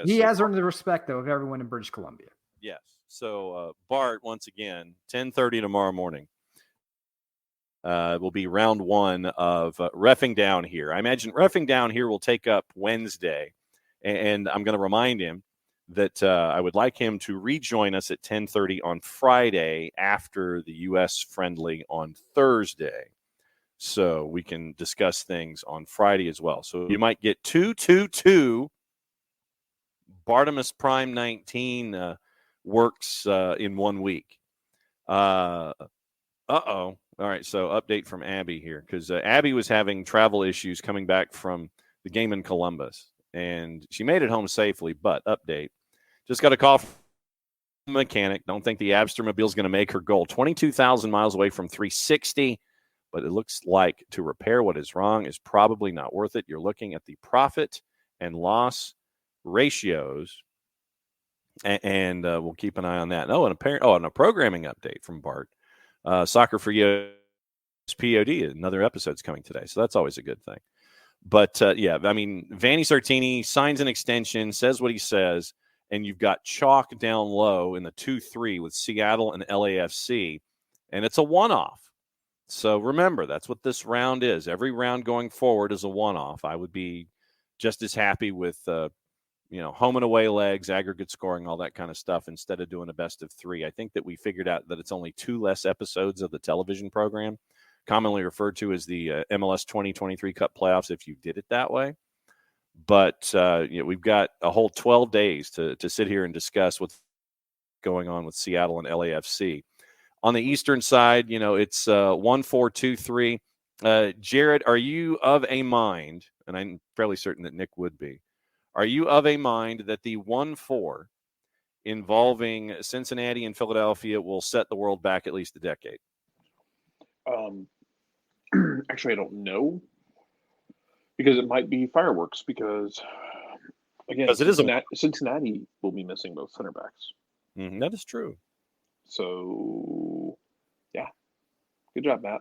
he has earned the respect though of everyone in British Columbia. Yes. So Bart, once again, 10:30 tomorrow morning will be round one of Reffing Down Here. I imagine Reffing Down Here will take up Wednesday, and I'm going to remind him that I would like him to rejoin us at 10:30 on Friday after the U.S. friendly on Thursday, so we can discuss things on Friday as well. So you might get 2-2-2 Bartimus Prime 19 works in 1 week. All right, so update from Abby here, because Abby was having travel issues coming back from the game in Columbus, and she made it home safely, but update. Just got a call from a mechanic. Don't think the Abstermobile is going to make her goal. 22,000 miles away from 360, but it looks like to repair what is wrong is probably not worth it. You're looking at the profit and loss ratios, and we'll keep an eye on that. And a programming update from Bart. Soccer for You POD, another episode's coming today, so that's always a good thing. But Vanny Sartini signs an extension, says what he says, and you've got chalk down low in the 2-3 with Seattle and LAFC, and it's a one-off. So remember, that's what this round is. Every round going forward is a one-off. I would be just as happy with home and away legs, aggregate scoring, all that kind of stuff, instead of doing a best of three. I think that we figured out that it's only 2 less episodes of the television program, commonly referred to as the MLS 2023 Cup playoffs, if you did it that way. But we've got a whole 12 days to sit here and discuss what's going on with Seattle and LAFC. On the Eastern side, it's 1-4-2-3. Jarrett, are you of a mind, and I'm fairly certain that Nick would be, are you of a mind that the 1-4 involving Cincinnati and Philadelphia will set the world back at least a decade? Actually, I don't know, because it might be fireworks. Because again, Cincinnati will be missing both center backs. Mm-hmm, that is true. So, yeah, good job, Matt.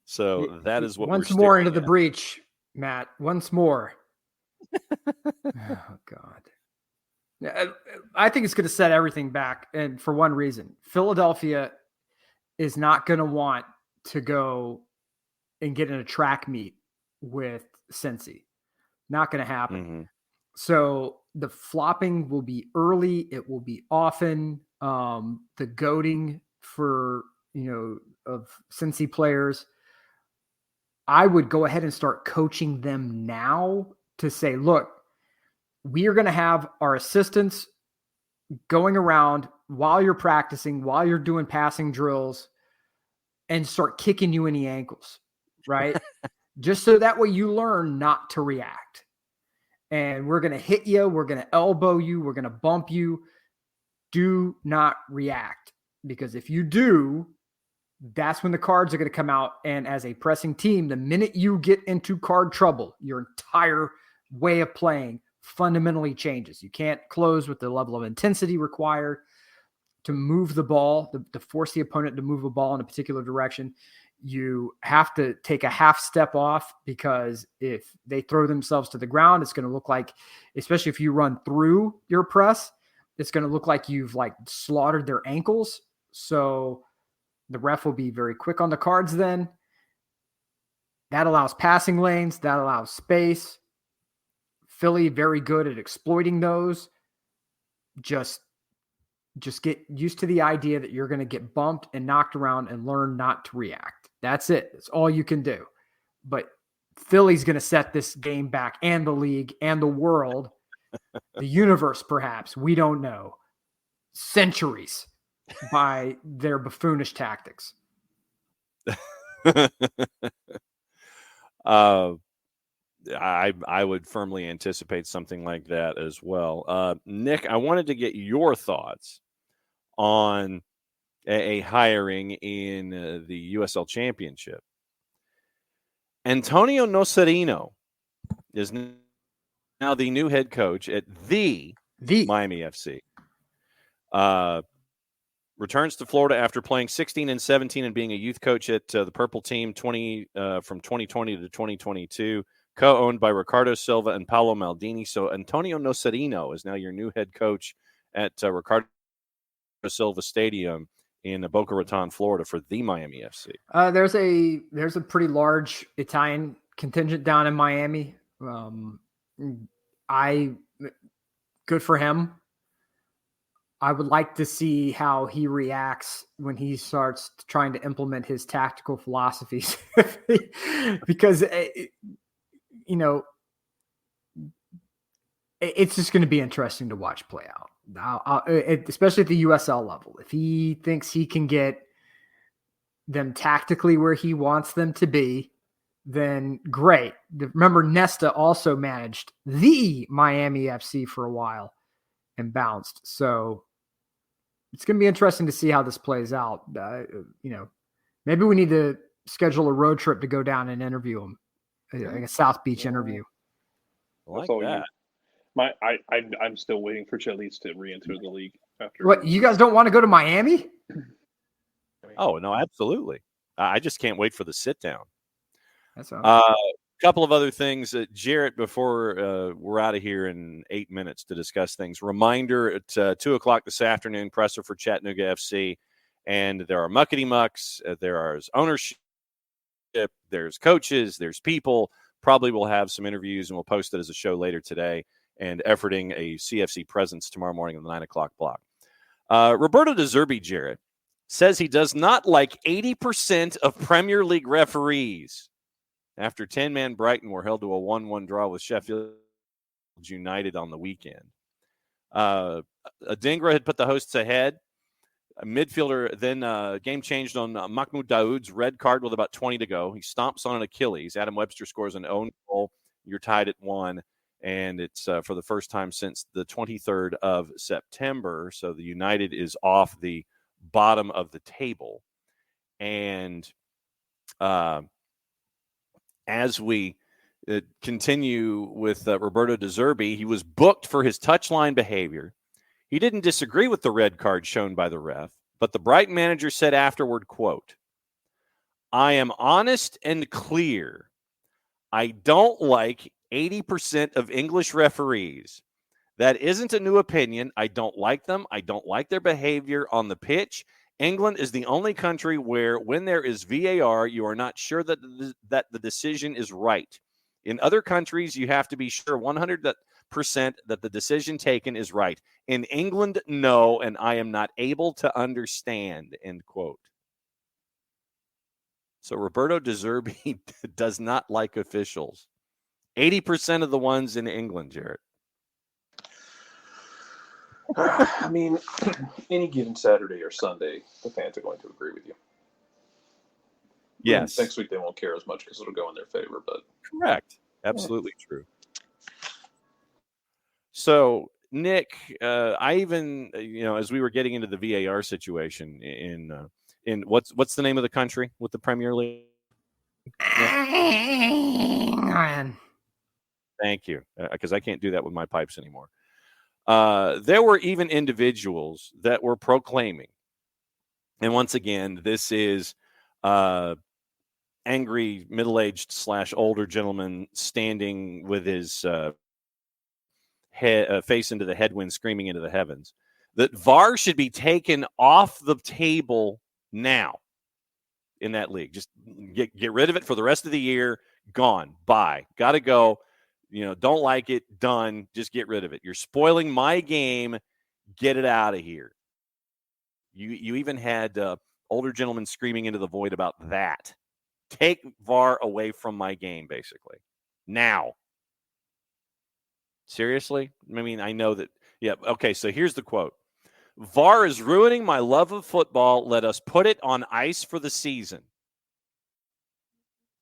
So that is what once more into the breach, Matt. Once more. Oh God. I think it's going to set everything back, and for one reason. Philadelphia is not going to want to go and get in a track meet with Cincy. Not going to happen. Mm-hmm. So the flopping will be early. It will be often. The goading for, of Cincy players, I would go ahead and start coaching them now to say, look, we are going to have our assistants going around while you're practicing, while you're doing passing drills, and start kicking you in the ankles, right? Just so that way you learn not to react. And we're going to hit you. We're going to elbow you. We're going to bump you. Do not react, because if you do, that's when the cards are going to come out. And as a pressing team, the minute you get into card trouble, your entire way of playing fundamentally changes. You can't close with the level of intensity required to move the ball, to force the opponent to move a ball in a particular direction. You have to take a half step off, because if they throw themselves to the ground, it's going to look like, especially if you run through your press, it's going to look like you've like slaughtered their ankles. So the ref will be very quick on the cards then. That allows passing lanes. That allows space. Philly, very good at exploiting those. Just get used to the idea that you're going to get bumped and knocked around and learn not to react. That's it. That's all you can do. But Philly's going to set this game back, and the league and the world, the universe perhaps, we don't know, centuries by their buffoonish tactics. I would firmly anticipate something like that as well. Nick, I wanted to get your thoughts on a hiring in the USL Championship. Antonio Nocerino is now the new head coach at the Miami FC. Returns to Florida after playing 16 and 17 and being a youth coach at the Purple Team from 2020 to 2022, co-owned by Ricardo Silva and Paolo Maldini. So Antonio Nocerino is now your new head coach at Ricardo Silva Stadium in Boca Raton, Florida, for the Miami FC. There's a pretty large Italian contingent down in Miami. Good for him. I would like to see how he reacts when he starts trying to implement his tactical philosophies, because it's just going to be interesting to watch play out. Especially at the USL level. If he thinks he can get them tactically where he wants them to be, then great. Remember, Nesta also managed the Miami FC for a while and bounced. So it's going to be interesting to see how this plays out. Maybe we need to schedule a road trip to go down and interview him, like a South Beach interview. Like that. I'm still waiting for Chelsea to re-enter the league. After What, you guys don't want to go to Miami? Oh, no, absolutely. I just can't wait for the sit down. That's all. A couple of other things. Jarrett, before we're out of here in 8 minutes to discuss things, reminder at 2 o'clock this afternoon, presser for Chattanooga FC. And there are muckety mucks. There is ownership. There's coaches. There's people. Probably we'll have some interviews, and we'll post it as a show later today, and efforting a CFC presence tomorrow morning in the 9 o'clock block. Roberto De Zerbi, Jarrett, says he does not like 80% of Premier League referees after 10-man Brighton were held to a 1-1 draw with Sheffield United on the weekend. Adingra had put the hosts ahead. A midfielder then game changed on Mahmoud Daoud's red card with about 20 to go. He stomps on an Achilles. Adam Webster scores an own goal. You're tied at 1. And it's for the first time since the 23rd of September. So the United is off the bottom of the table. And as we continue with Roberto De Zerbi, he was booked for his touchline behavior. He didn't disagree with the red card shown by the ref, but the Brighton manager said afterward, quote, "I am honest and clear. I don't like 80% of English referees. That isn't a new opinion. I don't like them. I don't like their behavior on the pitch. England is the only country where when there is VAR, you are not sure that the decision is right. In other countries, you have to be sure 100% that the decision taken is right. In England, no, and I am not able to understand," end quote. So Roberto De Zerbi does not like officials. 80% of the ones in England, Jarrett. I mean, any given Saturday or Sunday, the fans are going to agree with you. Yes. Next week they won't care as much because it'll go in their favor, but correct. Absolutely true. So, Nick, I even, as we were getting into the VAR situation in what's the name of the country with the Premier League? Thank you, because I can't do that with my pipes anymore. There were even individuals that were proclaiming, and once again, this is angry middle-aged / older gentleman standing with his face into the headwind, screaming into the heavens, that VAR should be taken off the table now in that league. Just get rid of it for the rest of the year. Gone. Bye. Got to go. Don't like it. Done. Just get rid of it. You're spoiling my game. Get it out of here. You even had older gentlemen screaming into the void about that. Take VAR away from my game, basically. Now. Seriously? I mean, I know that. Yeah. Okay, so here's the quote. VAR is ruining my love of football. Let us put it on ice for the season.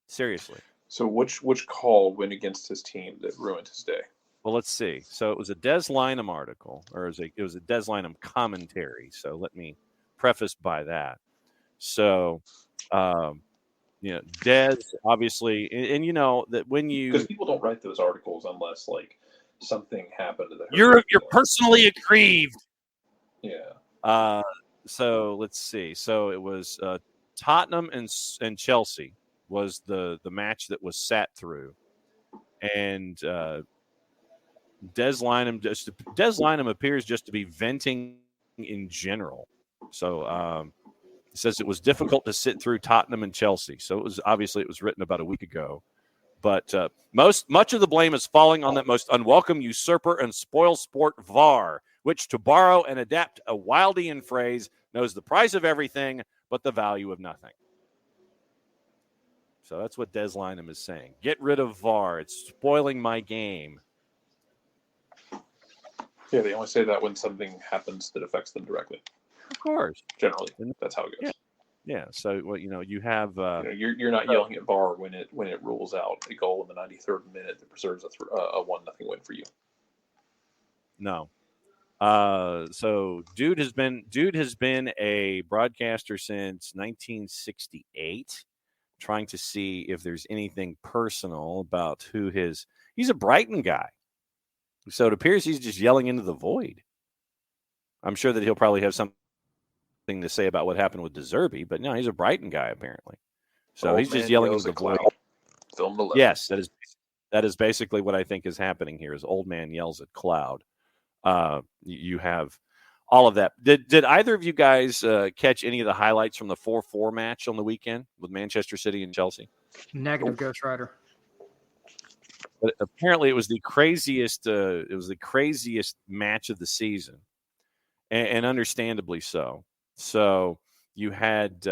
Seriously. So which call went against his team that ruined his day? Well, let's see. So it was a Des Lynam article, or it was a Des Lynam commentary. So let me preface by that. So, Des obviously, and that when because people don't write those articles unless something happened to them. You're personally aggrieved. Yeah. So let's see. So it was Tottenham and Chelsea was the match that was sat through, and Des Lynam appears just to be venting in general. So it says it was difficult to sit through Tottenham and Chelsea. So it was written about a week ago. But much of the blame is falling on that most unwelcome usurper and spoil sport VAR, which, to borrow and adapt a Wildian phrase, knows the price of everything but the value of nothing. So that's what Des Lynam is saying. Get rid of VAR. It's spoiling my game. Yeah, they only say that when something happens that affects them directly. Of course. Generally, that's how it goes. Yeah. So you have you're not yelling at VAR when it rules out a goal in the 93rd minute that preserves a 1-0 win for you. No. So dude has been a broadcaster since 1968, trying to see if there's anything personal about he's a Brighton guy. So it appears he's just yelling into the void. I'm sure that he'll probably have something to say about what happened with De Zerbi, but no, he's a Brighton guy apparently. So he's just yelling into the void. Film to yes, that is basically what I think is happening here. Is old man yells at cloud. You have all of that. Did either of you guys catch any of the highlights from the 4-4 match on the weekend with Manchester City and Chelsea? Negative, Ghost Rider. But apparently, it was the craziest. It was the craziest match of the season, and understandably so. So you had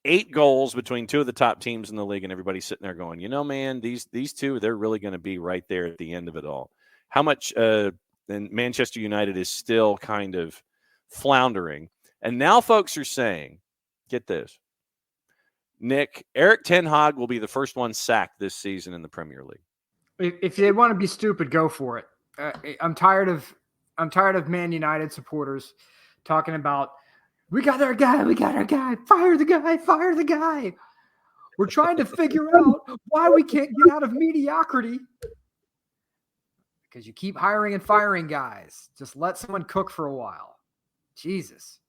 8 goals between 2 of the top teams in the league, and everybody's sitting there going, man, these two, they're really going to be right there at the end of it all. How much and Manchester United is still kind of floundering. And now folks are saying, get this, Nick, Erik ten Hag will be the first one sacked this season in the Premier League. If they want to be stupid, go for it. I'm tired of Man United supporters talking about, we got our guy, fire the guy. We're trying to figure out why we can't get out of mediocrity. Because you keep hiring and firing guys. Just let someone cook for a while. Jesus.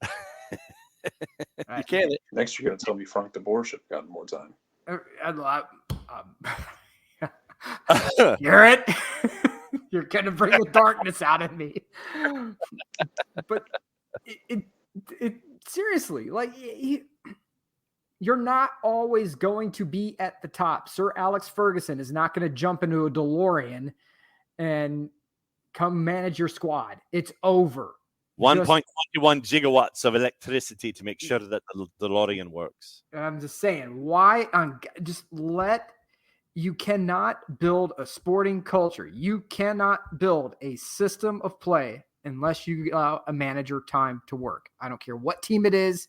You can't. Next, you're going to tell me Frank de Boer should have gotten more time. Jarrett, you're going to bring the darkness out of me. But it seriously, you're not always going to be at the top. Sir Alex Ferguson is not going to jump into a DeLorean and come manage your squad. It's over. 1.21 gigawatts of electricity to make sure that the DeLorean works. I'm just saying, you cannot build a sporting culture. You cannot build a system of play unless you allow a manager time to work. I don't care what team it is.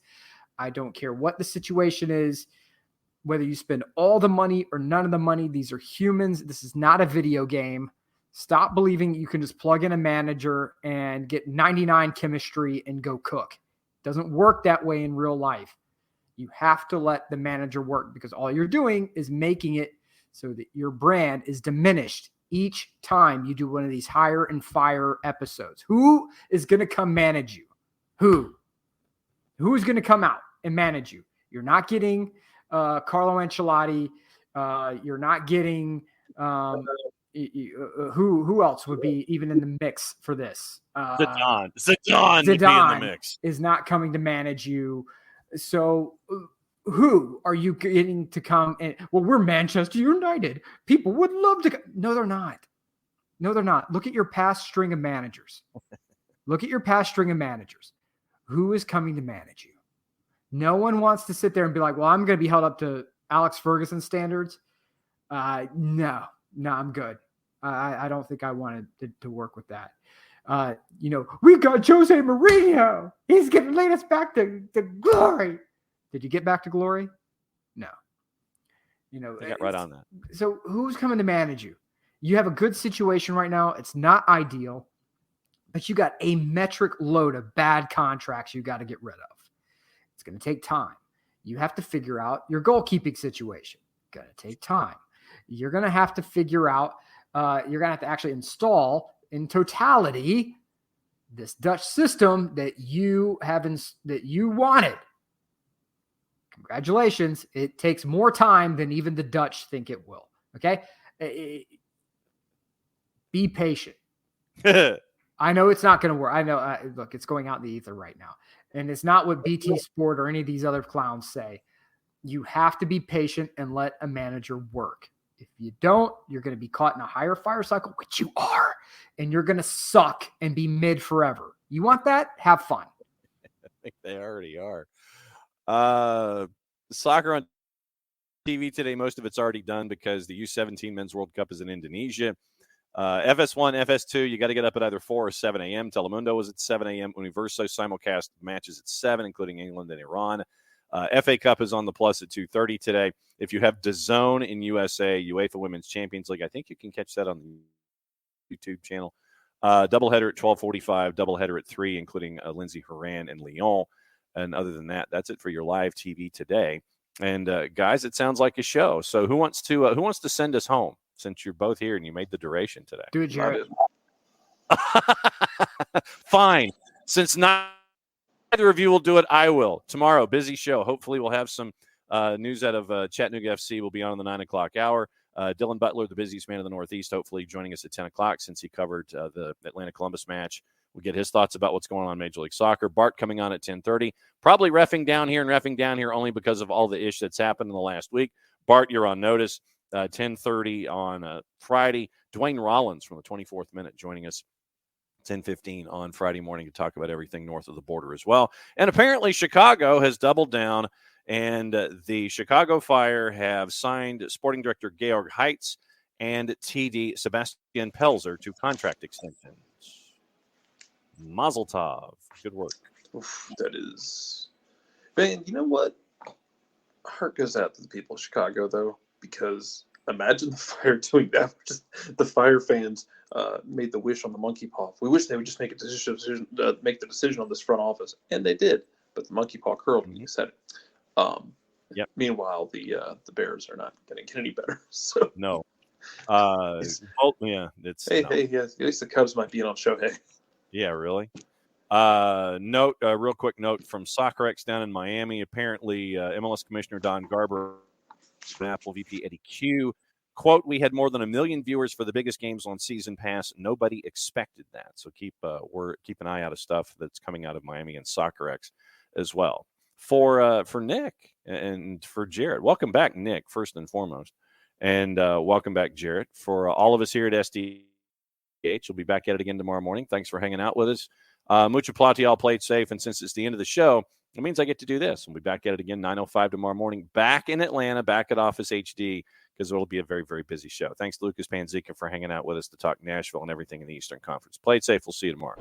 I don't care what the situation is, whether you spend all the money or none of the money. These are humans. This is not a video game. Stop believing you can just plug in a manager and get 99 chemistry and go cook. It doesn't work that way in real life. You have to let the manager work, because all you're doing is making it so that your brand is diminished each time you do one of these hire and fire episodes. Who is going to come manage you? Who's going to come out and manage you? You're not getting Carlo Ancelotti. You're not getting who else would be even in the mix for this? Zidane would be in the mix. Is not coming to manage you. So who are you getting to come in? Well, we're Manchester United. People would love to. No, they're not. No, they're not. Look at your past string of managers. Who is coming to manage you? No one wants to sit there and be like, well, I'm going to be held up to Alex Ferguson standards. No, I'm good. I don't think I wanted to work with that. We got Jose Mourinho. He's going to lead us back to glory. Did you get back to glory? No. I got right on that. So who's coming to manage you? You have a good situation right now. It's not ideal, but you got a metric load of bad contracts you got to get rid of. It's going to take time. You have to figure out your goalkeeping situation. Going to take time. You're going to have to figure out, you're going to have to actually install in totality this Dutch system that you wanted. Congratulations. It takes more time than even the Dutch think it will. Okay. Be patient. I know it's not going to work. I know. Look, it's going out in the ether right now. And it's not what BT Sport or any of these other clowns say. You have to be patient and let a manager work. If you don't, you're going to be caught in a higher fire cycle, which you are, and you're going to suck and be mid forever. You want that? Have fun. I think they already are. Soccer on TV today, most of it's already done because the U17 Men's World Cup is in Indonesia. FS1, FS2, you got to get up at either 4 or 7 a.m. Telemundo was at 7 a.m. Universo simulcast matches at 7, including England and Iran. FA Cup is on the Plus at 2:30 today. If you have DAZN in USA, UEFA Women's Champions League, I think you can catch that on the YouTube channel. Doubleheader at 12:45, doubleheader at 3, including Lindsay Horan and Lyon. And other than that, that's it for your live TV today. And guys, it sounds like a show. So who wants to send us home since you're both here and you made the duration today? Do it, Jarrett. Fine. Since neither of you will do it, I will. Tomorrow, busy show. Hopefully we'll have some news out of Chattanooga FC. Will be on the 9 o'clock hour. Dylan Butler, the busiest man in the Northeast, hopefully joining us at 10 o'clock since he covered the Atlanta-Columbus match. We'll get his thoughts about what's going on in Major League Soccer. Bart coming on at 10:30. Probably reffing down here only because of all the ish that's happened in the last week. Bart, you're on notice. 10:30 on Friday. Dwayne Rollins from the 24th Minute joining us 10:15 on Friday morning to talk about everything north of the border as well. And apparently Chicago has doubled down, and the Chicago Fire have signed sporting director Georg Heitz and TD Sebastian Pelzer to contract extensions. Mazel tov. Good work. Oof, that is. Man, you know what? Heart goes out to the people of Chicago, though, because imagine the Fire doing that. The Fire fans made the wish on the monkey paw. We wish they would just make the decision on this front office, and they did. But the monkey paw curled when you said it. Yep. Meanwhile, the Bears are not going to get any better. So no. It's hey, at least the Cubs might be in on Shohei. Yeah, really. Real quick note from SoccerX down in Miami. Apparently, MLS Commissioner Don Garber and Apple VP Eddie Q, quote, "We had more than 1 million viewers for the biggest games on Season Pass. Nobody expected that." So keep an eye out of stuff that's coming out of Miami and SoccerX as well. For Nick and for Jarrett, welcome back, Nick, first and foremost, and welcome back, Jarrett. For all of us here at SDH, we'll be back at it again tomorrow morning. Thanks for hanging out with us. Mucho plati, all played safe, and since it's the end of the show, it means I get to do this. We'll be back at it again 9:05 tomorrow morning, back in Atlanta, back at Office HD, because it'll be a very, very busy show. Thanks to Lucas Panzica for hanging out with us to talk Nashville and everything in the Eastern Conference. Played safe. We'll see you tomorrow.